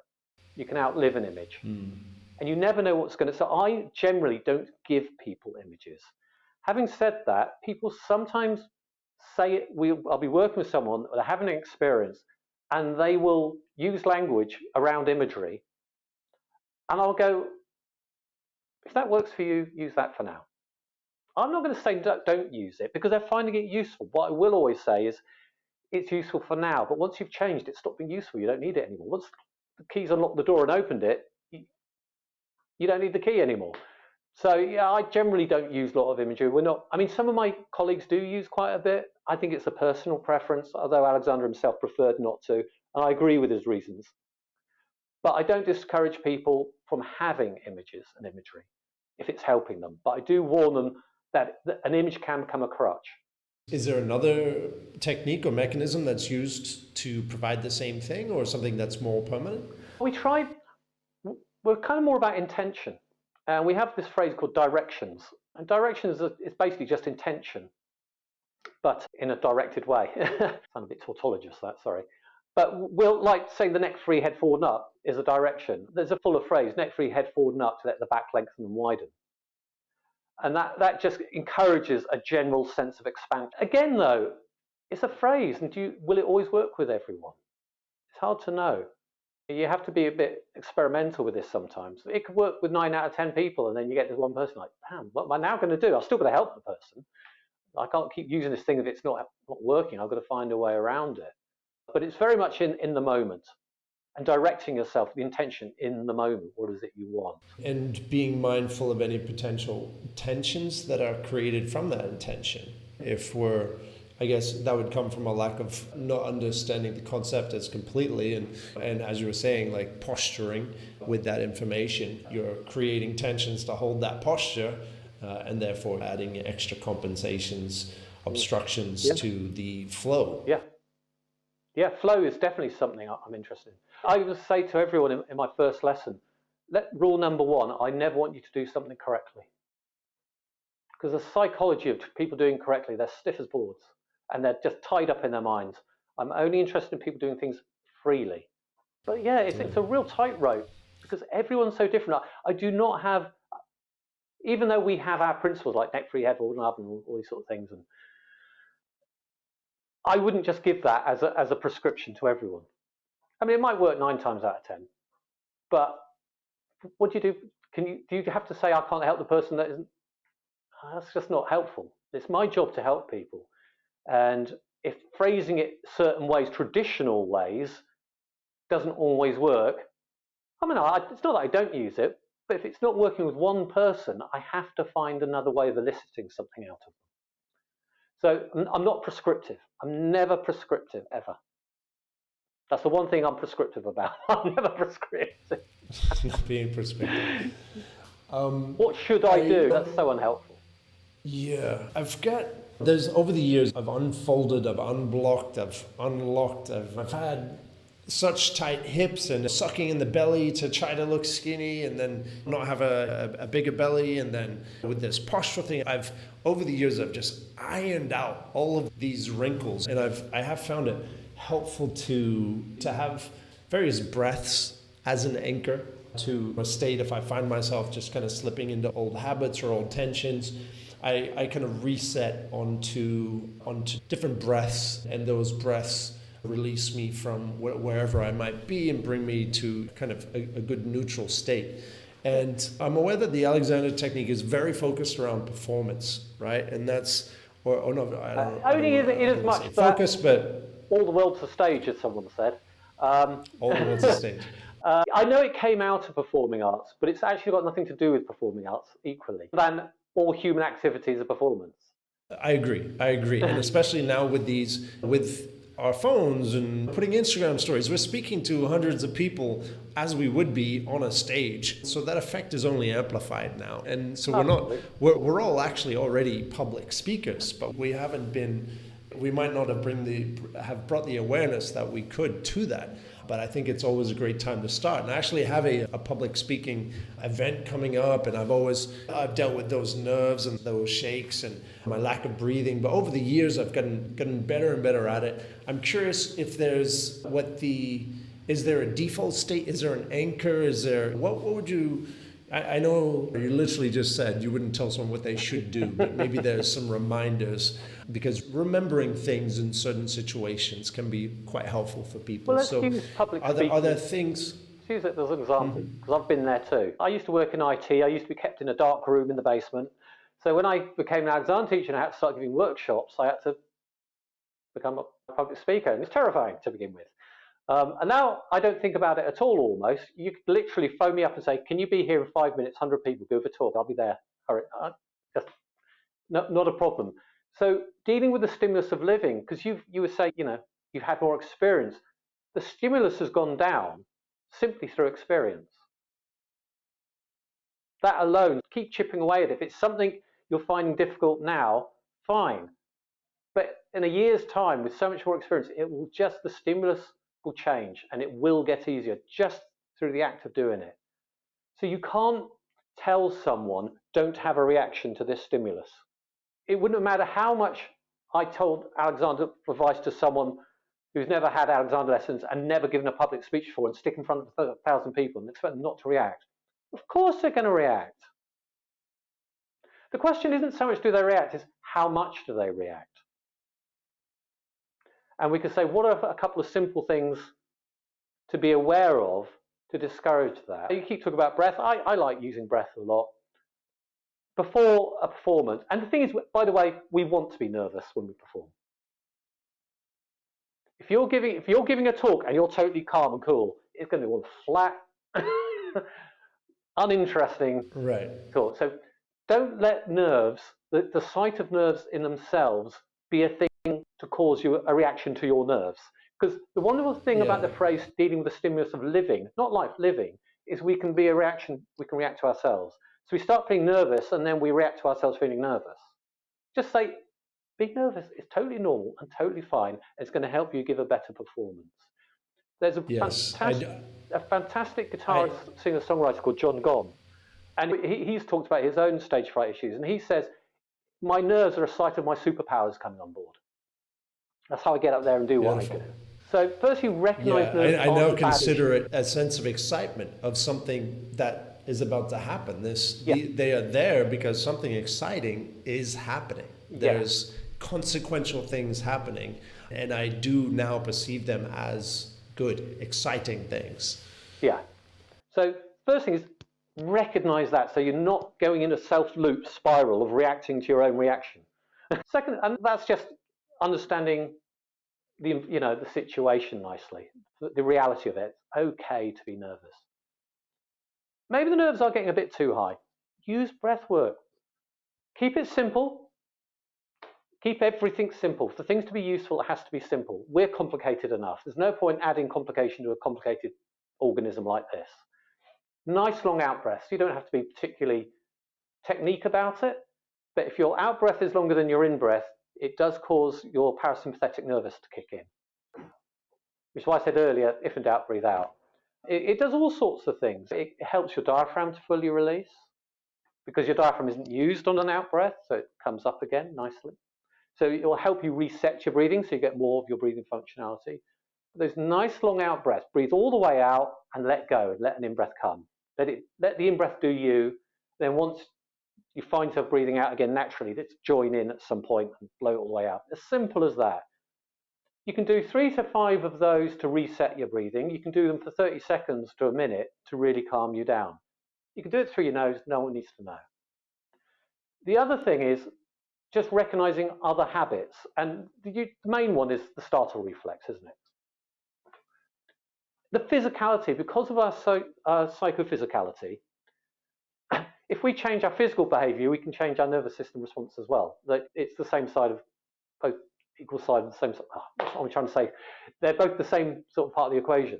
You can outlive an image. And you never know what's going to... So I generally don't give people images. Having said that, people sometimes say, I'll be working with someone, they're having an experience, and they will use language around imagery, and I'll go, if that works for you, use that for now. I'm not going to say don't use it, because they're finding it useful. What I will always say is it's useful for now, but once you've changed it, stop being useful. You don't need it anymore. Once the key's unlocked the door and opened it, you don't need the key anymore. So yeah, I generally don't use a lot of imagery. Some of my colleagues do use quite a bit. I think it's a personal preference, although Alexander himself preferred not to, and I agree with his reasons. But I don't discourage people from having images and imagery if it's helping them. But I do warn them that an image can become a crutch. Is there another technique or mechanism that's used to provide the same thing, or something that's more permanent? We're kind of more about intention. And we have this phrase called directions. And directions is basically just intention, but in a directed way. Sound a bit tautologist, that, sorry. But we'll, like, say the neck free, head forward and up is a direction. There's a fuller phrase, neck free, head forward and up, to let the back lengthen and widen. And that just encourages a general sense of expansion. Again, though, it's a phrase, and will it always work with everyone? It's hard to know. You have to be a bit experimental with this sometimes. It could work with 9 out of 10 people, and then you get this one person like, damn, what am I now going to do? I'm still going to help the person. I can't keep using this thing if it's not working. I've got to find a way around it. But it's very much in the moment, and directing yourself, the intention in the moment. What is it you want? And being mindful of any potential tensions that are created from that intention. I guess that would come from a lack of not understanding the concept as completely, and as you were saying, like posturing with that information, you're creating tensions to hold that posture, and therefore adding extra compensations, obstructions to the flow. Yeah, flow is definitely something I'm interested in. I would say to everyone in my first lesson, rule number 1, I never want you to do something correctly. Because the psychology of people doing correctly, they're stiff as boards, and they're just tied up in their minds. I'm only interested in people doing things freely. But yeah, it's a real tightrope, because everyone's so different. I do not have, even though we have our principles like neck free, head forward and up, and all these sort of things, and I wouldn't just give that as a prescription to everyone. I mean, it might work 9 times out of 10, but what do you do? Do you have to say, I can't help the person that isn't? That's just not helpful. It's my job to help people. And if phrasing it certain ways, traditional ways, doesn't always work, it's not that I don't use it, but if it's not working with one person, I have to find another way of eliciting something out of them. So I'm not prescriptive. I'm never prescriptive, ever. That's the one thing I'm prescriptive about. I'm never prescriptive. Not being prescriptive. What should I do? That's so unhelpful. Yeah, there's over the years, I've unfolded, I've unblocked, I've unlocked, I've had such tight hips and sucking in the belly to try to look skinny and then not have a bigger belly. And then with this posture thing, over the years, I've just ironed out all of these wrinkles. And I have found it helpful to have various breaths as an anchor to a state. If I find myself just kind of slipping into old habits or old tensions, I kind of reset onto different breaths, and those breaths release me from wherever I might be and bring me to kind of a good neutral state. And I'm aware that the Alexander technique is very focused around performance, right? And that's, or no, I don't know. Only in as much focus, but all the world's a stage, as someone said. All the world's a stage. I know it came out of performing arts, but it's actually got nothing to do with performing arts equally than all human activities of performance. I agree. And especially now with our phones and putting Instagram stories, we're speaking to hundreds of people as we would be on a stage. So that effect is only amplified now. And so we're all actually already public speakers, but we might not have brought the awareness that we could to that. But I think it's always a great time to start. And I actually have a public speaking event coming up, and I've dealt with those nerves and those shakes and my lack of breathing. But over the years, I've gotten better and better at it. I'm curious if is there a default state? Is there an anchor? What would you I know you literally just said you wouldn't tell someone what they should do, but maybe there's some reminders because remembering things in certain situations can be quite helpful for people. Well, let's So, use public are speaking. there things? Let's use it as an example, because I've been there too. I used to work in IT. I used to be kept in a dark room in the basement. So when I became an Alexander teacher and I had to start giving workshops, I had to become a public speaker, and it's terrifying to begin with. And now I don't think about it at all, almost. You could literally phone me up and say, can you be here in 5 minutes, 100 people, give a talk, I'll be there. Hurry. Just, not a problem. So dealing with the stimulus of living, because you were saying, you've had more experience. The stimulus has gone down simply through experience. That alone, keep chipping away at it. If it's something you're finding difficult now, fine. But in a year's time, with so much more experience, the stimulus will change and it will get easier just through the act of doing it. So you can't tell someone, don't have a reaction to this stimulus. It wouldn't matter how much I told Alexander advice to someone who's never had Alexander lessons and never given a public speech before and stick in front of 1,000 people and expect them not to react. Of course they're going to react. The question isn't so much do they react, it's how much do they react? And we could say, what are a couple of simple things to be aware of to discourage that? You keep talking about breath. I like using breath a lot. Before a performance, and the thing is, by the way, we want to be nervous when we perform. If you're giving a talk and you're totally calm and cool, it's going to be one flat, uninteresting talk. So don't let nerves, the sight of nerves in themselves, be a thing to cause you a reaction to your nerves. Because the wonderful thing about the phrase dealing with the stimulus of living, not life, living, is we can react to ourselves. So we start feeling nervous and then we react to ourselves feeling nervous. Just say, being nervous is totally normal and totally fine. It's going to help you give a better performance. There's a fantastic guitarist, singer-songwriter called John Gone. And he's talked about his own stage fright issues. And he says, my nerves are a sight of my superpowers coming on board. That's how I get up there and do what I do. So first you recognize nerves. I now consider it a sense of excitement of something that is about to happen. They are there because something exciting is happening. There's consequential things happening, and I do now perceive them as good, exciting things. Yeah. So first thing is recognize that, so you're not going in a self-loop spiral of reacting to your own reaction. Second, and that's just understanding the situation nicely, the reality of it. It's okay to be nervous. Maybe the nerves are getting a bit too high. Use breath work. Keep it simple. Keep everything simple. For things to be useful, it has to be simple. We're complicated enough. There's no point adding complication to a complicated organism like this. Nice long out breaths. You don't have to be particularly technique about it, but if your out breath is longer than your in breath, it does cause your parasympathetic nervous to kick in. Which is why I said earlier, if in doubt, breathe out. It does all sorts of things. It helps your diaphragm to fully release, because your diaphragm isn't used on an out breath, so it comes up again nicely. So it will help you reset your breathing, so you get more of your breathing functionality. Those nice long out breaths, breathe all the way out and let go, and let an in-breath come. Let the in-breath do you. Then once you find yourself breathing out again naturally, let's join in at some point and blow it all the way out. As simple as that. You can do 3 to 5 of those to reset your breathing. You can do them for 30 seconds to a minute to really calm you down. You can do it through your nose, no one needs to know. The other thing is just recognizing other habits. And the main one is the startle reflex, isn't it? The physicality, because of our psychophysicality, if we change our physical behavior, we can change our nervous system response as well. It's the same side of both, equal side of the same. That's what I'm trying to say. They're both the same sort of part of the equation.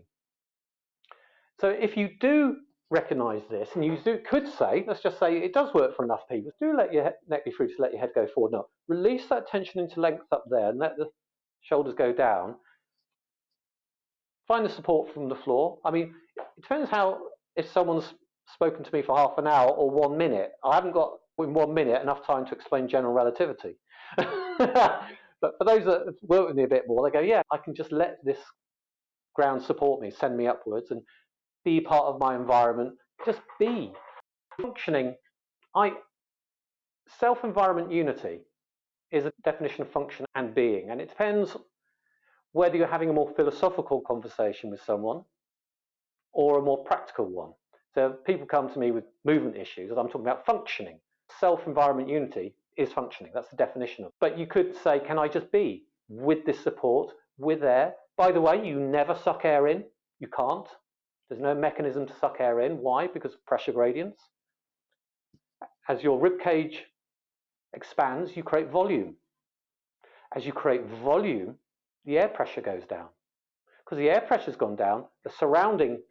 So if you do recognize this, and you could say, let's just say it does work for enough people, do let your neck be free to let your head go forward. No, release that tension into length up there and let the shoulders go down. Find the support from the floor. I mean, it depends if someone's spoken to me for half an hour or 1 minute. I haven't got, in 1 minute, enough time to explain general relativity. But for those that have worked with me a bit more, they go, yeah, I can just let this ground support me, send me upwards, and be part of my environment. Just be. Functioning, self-environment unity is a definition of function and being, and it depends whether you're having a more philosophical conversation with someone or a more practical one. So people come to me with movement issues, and I'm talking about functioning. Self-environment unity is functioning. That's the definition of it. But you could say, can I just be with this support, with air? By the way, you never suck air in. You can't. There's no mechanism to suck air in. Why? Because of pressure gradients. As your rib cage expands, you create volume. As you create volume, the air pressure goes down. Because the air pressure's gone down, the surrounding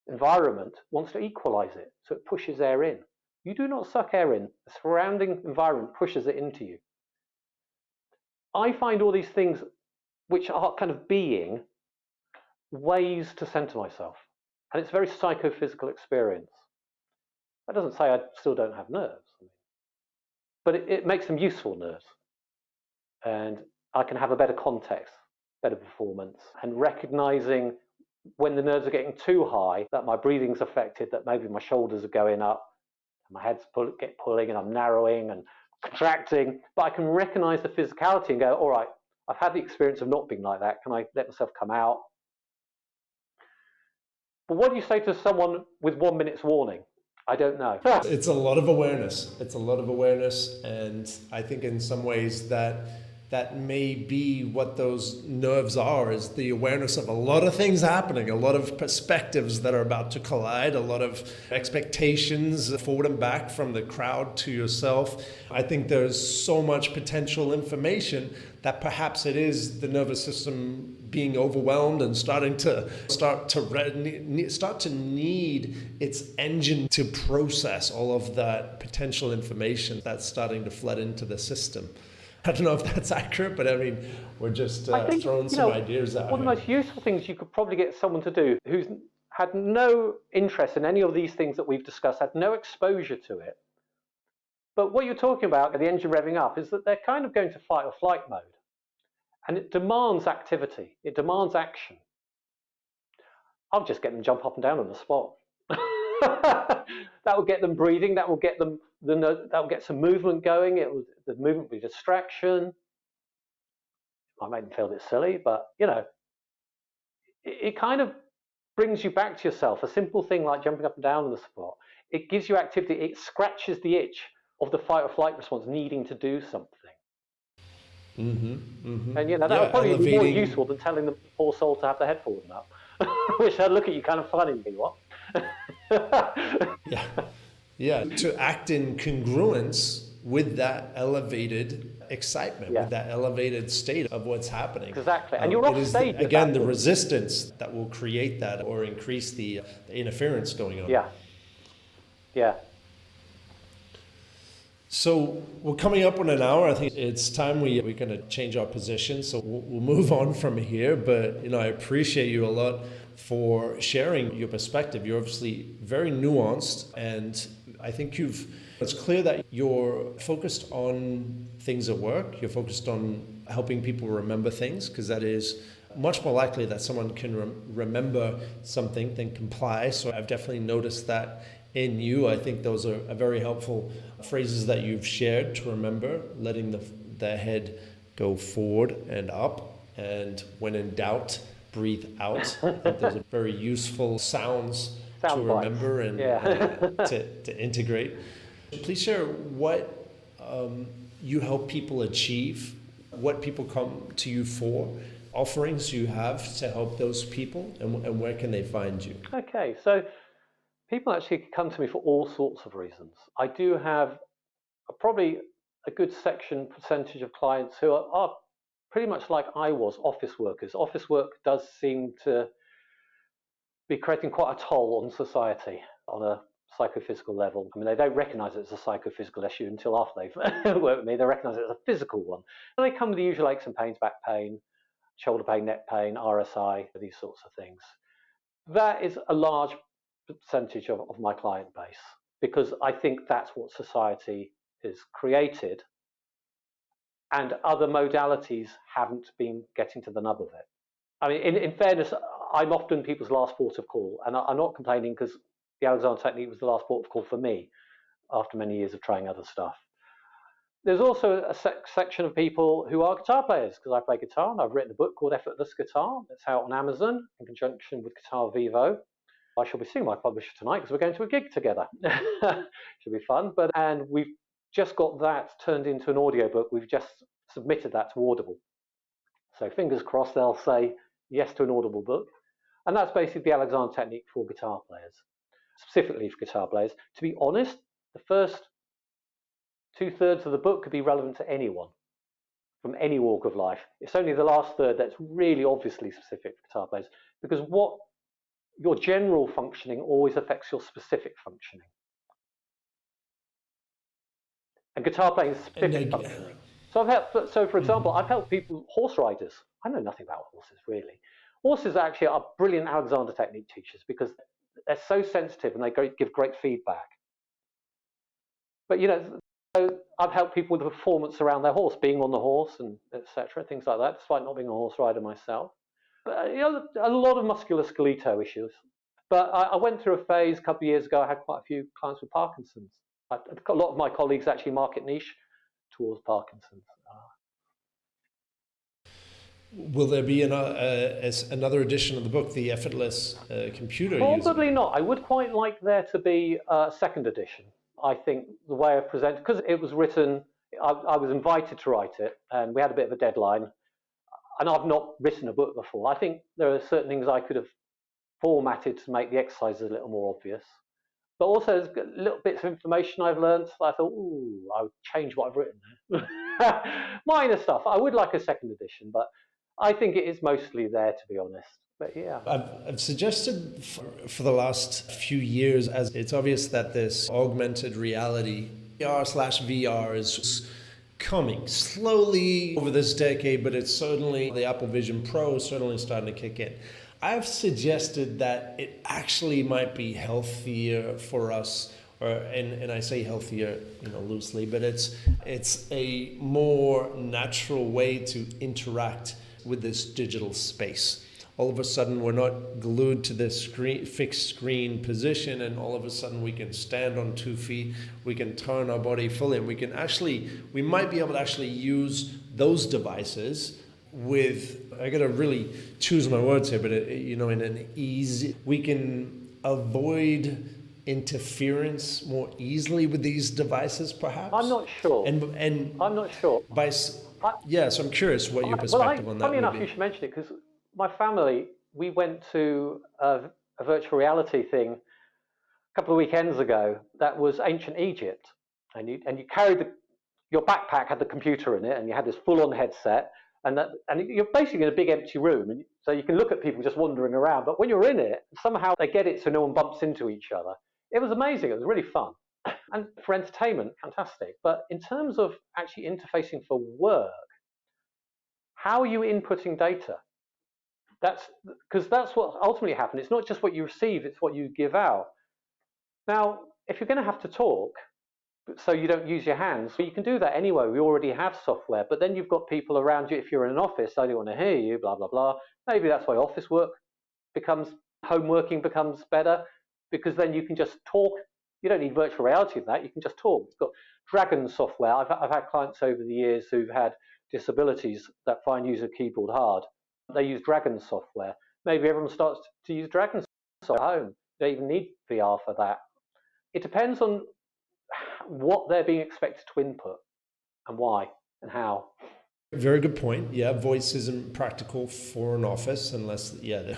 environment wants to equalize it, so it pushes air in. You do not suck air in. The surrounding environment pushes it into you. I find all these things which are kind of being ways to center myself. And it's a very psychophysical experience. That doesn't say I still don't have nerves, but it makes them useful nerves. And I can have a better context, better performance, and recognizing when the nerves are getting too high, that my breathing's affected, that maybe my shoulders are going up, my head's pulling, and I'm narrowing and contracting. But I can recognize the physicality and go, all right, I've had the experience of not being like that. Can I let myself come out? But what do you say to someone with 1 minute's warning? I don't know. It's a lot of awareness. It's a lot of awareness. And I think in some ways that may be what those nerves are, is the awareness of a lot of things happening, a lot of perspectives that are about to collide, a lot of expectations forward and back from the crowd to yourself. I think there's so much potential information that perhaps it is the nervous system being overwhelmed and starting to need its engine to process all of that potential information that's starting to flood into the system. I don't know if that's accurate, but I mean, we're just throwing some ideas out. One of the most useful things you could probably get someone to do who's had no interest in any of these things that we've discussed, had no exposure to it. But what you're talking about, the engine revving up, is that they're kind of going to fight or flight mode. And it demands activity. It demands action. I'll just get them jump up and down on the spot. That will get them breathing. That will get them. That will get some movement going. The movement will be distraction. It might make them feel a bit silly, but it kind of brings you back to yourself. A simple thing like jumping up and down on the spot. It gives you activity. It scratches the itch of the fight or flight response needing to do something. Mm-hmm, mm-hmm. And that would probably be more useful than telling the poor soul to have their head fallen up. Which I look at you kind of funny and be, what? Yeah. To act in congruence with that elevated excitement, with that elevated state of what's happening. Exactly. And you're off stage. Again, the resistance that will create that or increase the interference going on. Yeah. So we're coming up on an hour. I think it's time we're going to change our position. So we'll move on from here. But I appreciate you a lot for sharing your perspective. You're obviously very nuanced, and I think it's clear that you're focused on things at work. You're focused on helping people remember things, because that is much more likely that someone can remember something than comply. So I've definitely noticed that in you. I think those are very helpful phrases that you've shared to remember, letting the head go forward and up, and when in doubt, breathe out. I think those are very useful sounds to remember and to integrate. Please share what you help people achieve, what people come to you for, offerings you have to help those people, and where can they find you? Okay, so people actually come to me for all sorts of reasons. I do have probably a good percentage of clients who are pretty much like I was, office workers. Office work does seem to be creating quite a toll on society on a psychophysical level. I mean, they don't recognize it as a psychophysical issue until after they've worked with me. They recognize it as a physical one. And they come with the usual aches and pains, back pain, shoulder pain, neck pain, RSI, these sorts of things. That is a large percentage of my client base, because I think that's what society has created, and other modalities haven't been getting to the nub of it. I mean, in fairness, I'm often people's last port of call, and I'm not complaining, because the Alexander Technique was the last port of call for me after many years of trying other stuff. There's also a section of people who are guitar players, because I play guitar and I've written a book called Effortless Guitar. It's out on Amazon in conjunction with Guitar Vivo. I shall be seeing my publisher tonight because we're going to a gig together. Should be fun. And we've just got that turned into an audiobook. We've just submitted that to Audible. So fingers crossed they'll say yes to an Audible book. And that's basically the Alexander Technique for guitar players, specifically for guitar players. To be honest, the first 2/3 of the book could be relevant to anyone from any walk of life. It's only the last third that's really obviously specific for guitar players, because what your general functioning always affects your specific functioning. And guitar playing is specific functioning. So for example, I've helped people, horse riders. I know nothing about horses really. Horses actually are brilliant Alexander Technique teachers because they're so sensitive and they give great feedback. But so I've helped people with the performance around their horse, being on the horse and etc., things like that, despite not being a horse rider myself. But a lot of musculoskeletal issues. But I went through a phase a couple of years ago. I had quite a few clients with Parkinson's. A lot of my colleagues actually market niche towards Parkinson's. Will there be another edition of the book, The Effortless Computer Probably User? not. I would quite like there to be a second edition. I think the way I present, because it was written, I was invited to write it, and we had a bit of a deadline, and I've not written a book before. I think there are certain things I could have formatted to make the exercises a little more obvious. But also there's little bits of information I've learned. So I thought, ooh, I would change what I've written there. Minor stuff. I would like a second edition, but I think it is mostly there, to be honest. But yeah. I've suggested for the last few years, as it's obvious that this augmented reality, AR/VR, is coming slowly over this decade, but it's certainly, the Apple Vision Pro is certainly starting to kick in. I've suggested that it actually might be healthier for us, and I say healthier, loosely, but it's a more natural way to interact with this digital space. All of a sudden, we're not glued to this fixed screen position, and all of a sudden we can stand on 2 feet, we can turn our body fully, and we might be able to actually use those devices with, I gotta really choose my words here, but in an easy, we can avoid interference more easily with these devices, perhaps. I'm not sure. And I'm not sure. So I'm curious what your perspective on that would be. Funny enough, you should mention it, because my family, we went to a virtual reality thing a couple of weekends ago that was ancient Egypt, and you carried your backpack had the computer in it, and you had this full-on headset. And you're basically in a big empty room, and so you can look at people just wandering around. But when you're in it, somehow they get it so no one bumps into each other. It was amazing. It was really fun. And for entertainment, fantastic. But in terms of actually interfacing for work, how are you inputting data? Because that's what ultimately happened. It's not just what you receive, it's what you give out. Now, if you're going to have to talk, so you don't use your hands. So you can do that anyway. We already have software, but then you've got people around you. If you're in an office, they don't want to hear you, blah, blah, blah. Maybe that's why office work home working becomes better, because then you can just talk. You don't need virtual reality in that. You can just talk. It's got Dragon software. I've had clients over the years who've had disabilities that find use of keyboard hard. They use Dragon software. Maybe everyone starts to use Dragon software at home. They even need VR for that. It depends on what they're being expected to input and why and how. Very good point. Yeah, voice isn't practical for an office unless,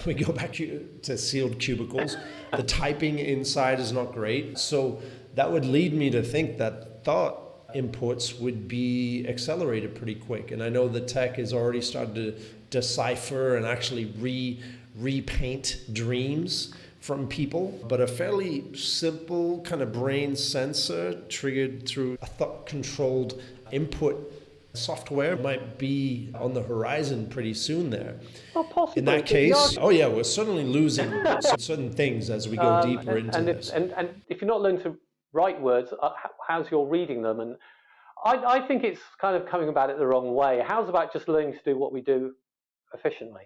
we go back to sealed cubicles. The typing inside is not great. So that would lead me to think that thought inputs would be accelerated pretty quick. And I know the tech has already started to decipher and actually repaint dreams from people, but a fairly simple kind of brain sensor triggered through a thought-controlled input software might be on the horizon pretty soon there. Well, possibly. In that case, we're certainly losing certain things as we go deeper into this. And if you're not learning to write words, how's your reading them? And I think it's kind of coming about it the wrong way. How's about just learning to do what we do efficiently?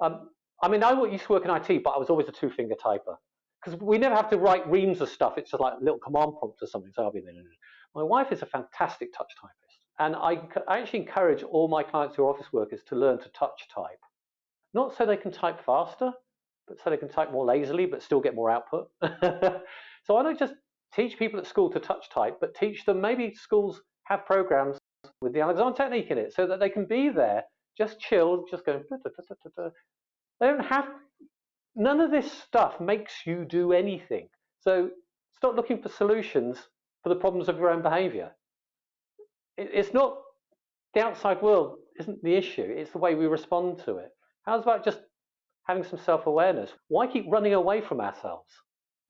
I used to work in IT, but I was always a two-finger typer. because we never have to write reams of stuff. It's just like a little command prompt or something. So I'll be there. My wife is a fantastic touch typist, and I actually encourage all my clients who are office workers to learn to touch type. Not so they can type faster, but so they can type more lazily, but still get more output. So I don't just teach people at school to touch type, but teach them, maybe schools have programs with the Alexander technique in it, so that they can be there, just chill, just going. They don't have, none of this stuff makes you do anything. So stop looking for solutions for the problems of your own behavior. It's not, the outside world isn't the issue, it's the way we respond to it. How's about just having some self-awareness? Why keep running away from ourselves?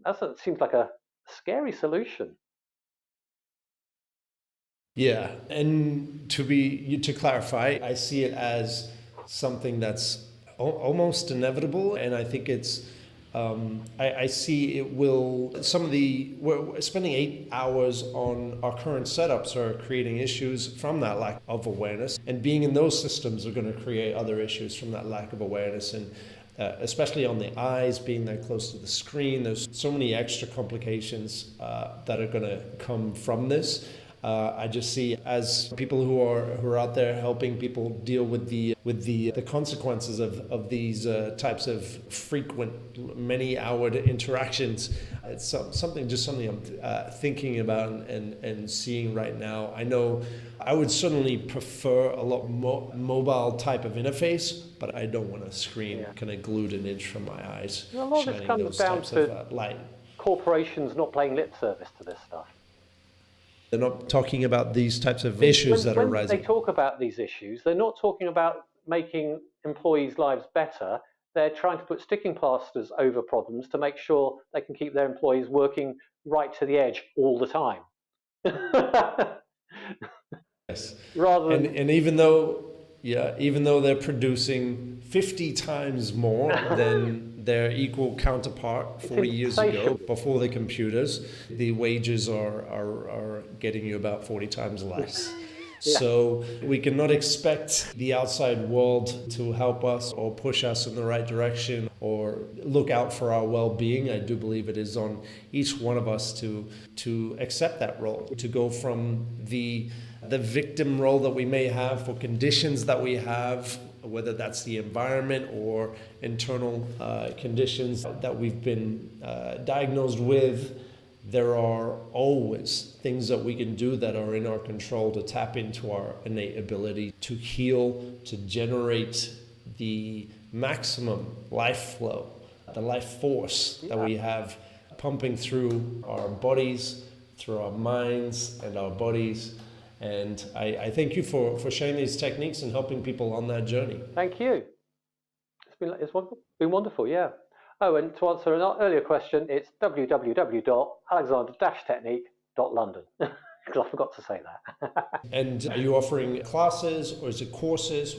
That seems like a scary solution. Yeah, and to clarify, I see it as something that's almost inevitable, and I think it's I see it will. We're spending 8 hours on our current setups are creating issues from that lack of awareness, and being in those systems are going to create other issues from that lack of awareness, and especially on the eyes, being that close to the screen. There's so many extra complications that are going to come from this. I just see as people who are out there helping people deal with the consequences of these types of frequent many-hour interactions. It's something I'm thinking about and seeing right now. I know I would certainly prefer a lot more mobile type of interface, but I don't want a screen kind of glued an inch from my eyes. A lot of this comes down to light. Corporations not playing lip service to this stuff. They're not talking about these types of issues that are rising. When they talk about these issues, they're not talking about making employees' lives better. They're trying to put sticking plasters over problems to make sure they can keep their employees working right to the edge all the time. Yes. Rather than, and even though they're producing 50 times more than their equal counterpart 40 years ago before the computers, the wages are getting you about 40 times less. Yeah. So we cannot expect the outside world to help us or push us in the right direction or look out for our well-being. I do believe it is on each one of us to accept that role, to go from the victim role that we may have for conditions that we have, whether that's the environment or internal conditions that we've been diagnosed with. There are always things that we can do that are in our control to tap into our innate ability to heal, to generate the maximum life flow, the life force that we have pumping through our bodies, through our minds and our bodies. And I thank you for sharing these techniques and helping people on that journey. Thank you. It's been wonderful, yeah. Oh, and to answer an earlier question, it's www.alexander-technique.london, because I forgot to say that. And are you offering classes or is it courses?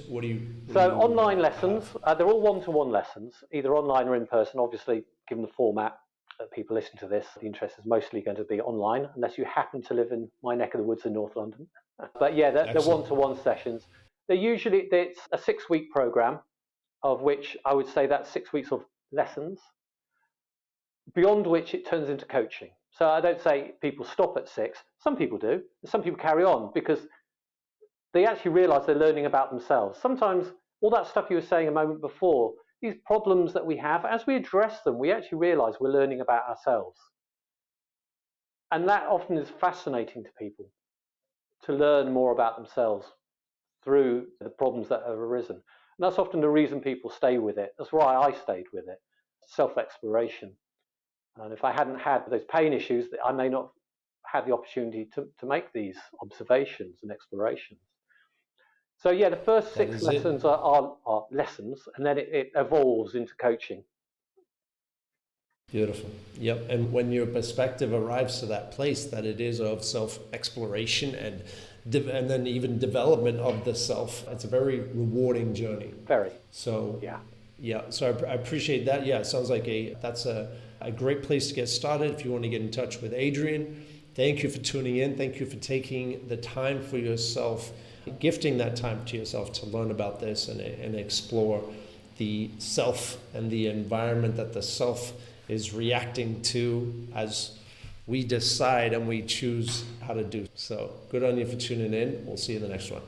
Online lessons, they're all one-to-one lessons, either online or in person. Obviously, given the format that people listen to this, the interest is mostly going to be online, unless you happen to live in my neck of the woods in North London. But yeah, they're one-to-one sessions. It's a 6-week program, of which I would say that's 6 weeks of lessons, beyond which it turns into coaching. So I don't say people stop at 6. Some people do. Some people carry on because they actually realize they're learning about themselves. Sometimes all that stuff you were saying a moment before, these problems that we have, as we address them, we actually realize we're learning about ourselves. And that often is fascinating to people, to learn more about themselves through the problems that have arisen. And that's often the reason people stay with it. That's why I stayed with it. Self-exploration. And if I hadn't had those pain issues, I may not have the opportunity to make these observations and explorations. So yeah, the first 6 lessons are lessons, and then it evolves into coaching. Beautiful. Yep. And when your perspective arrives to that place that it is of self-exploration and then even development of the self, it's a very rewarding journey. Very. So yeah. So I appreciate that. Yeah, it sounds like that's a great place to get started. If you want to get in touch with Adrian, thank you for tuning in. Thank you for taking the time for yourself, gifting that time to yourself to learn about this and explore the self and the environment that the self is reacting to as we decide and we choose how to do. So good on you for tuning in. We'll see you in the next one.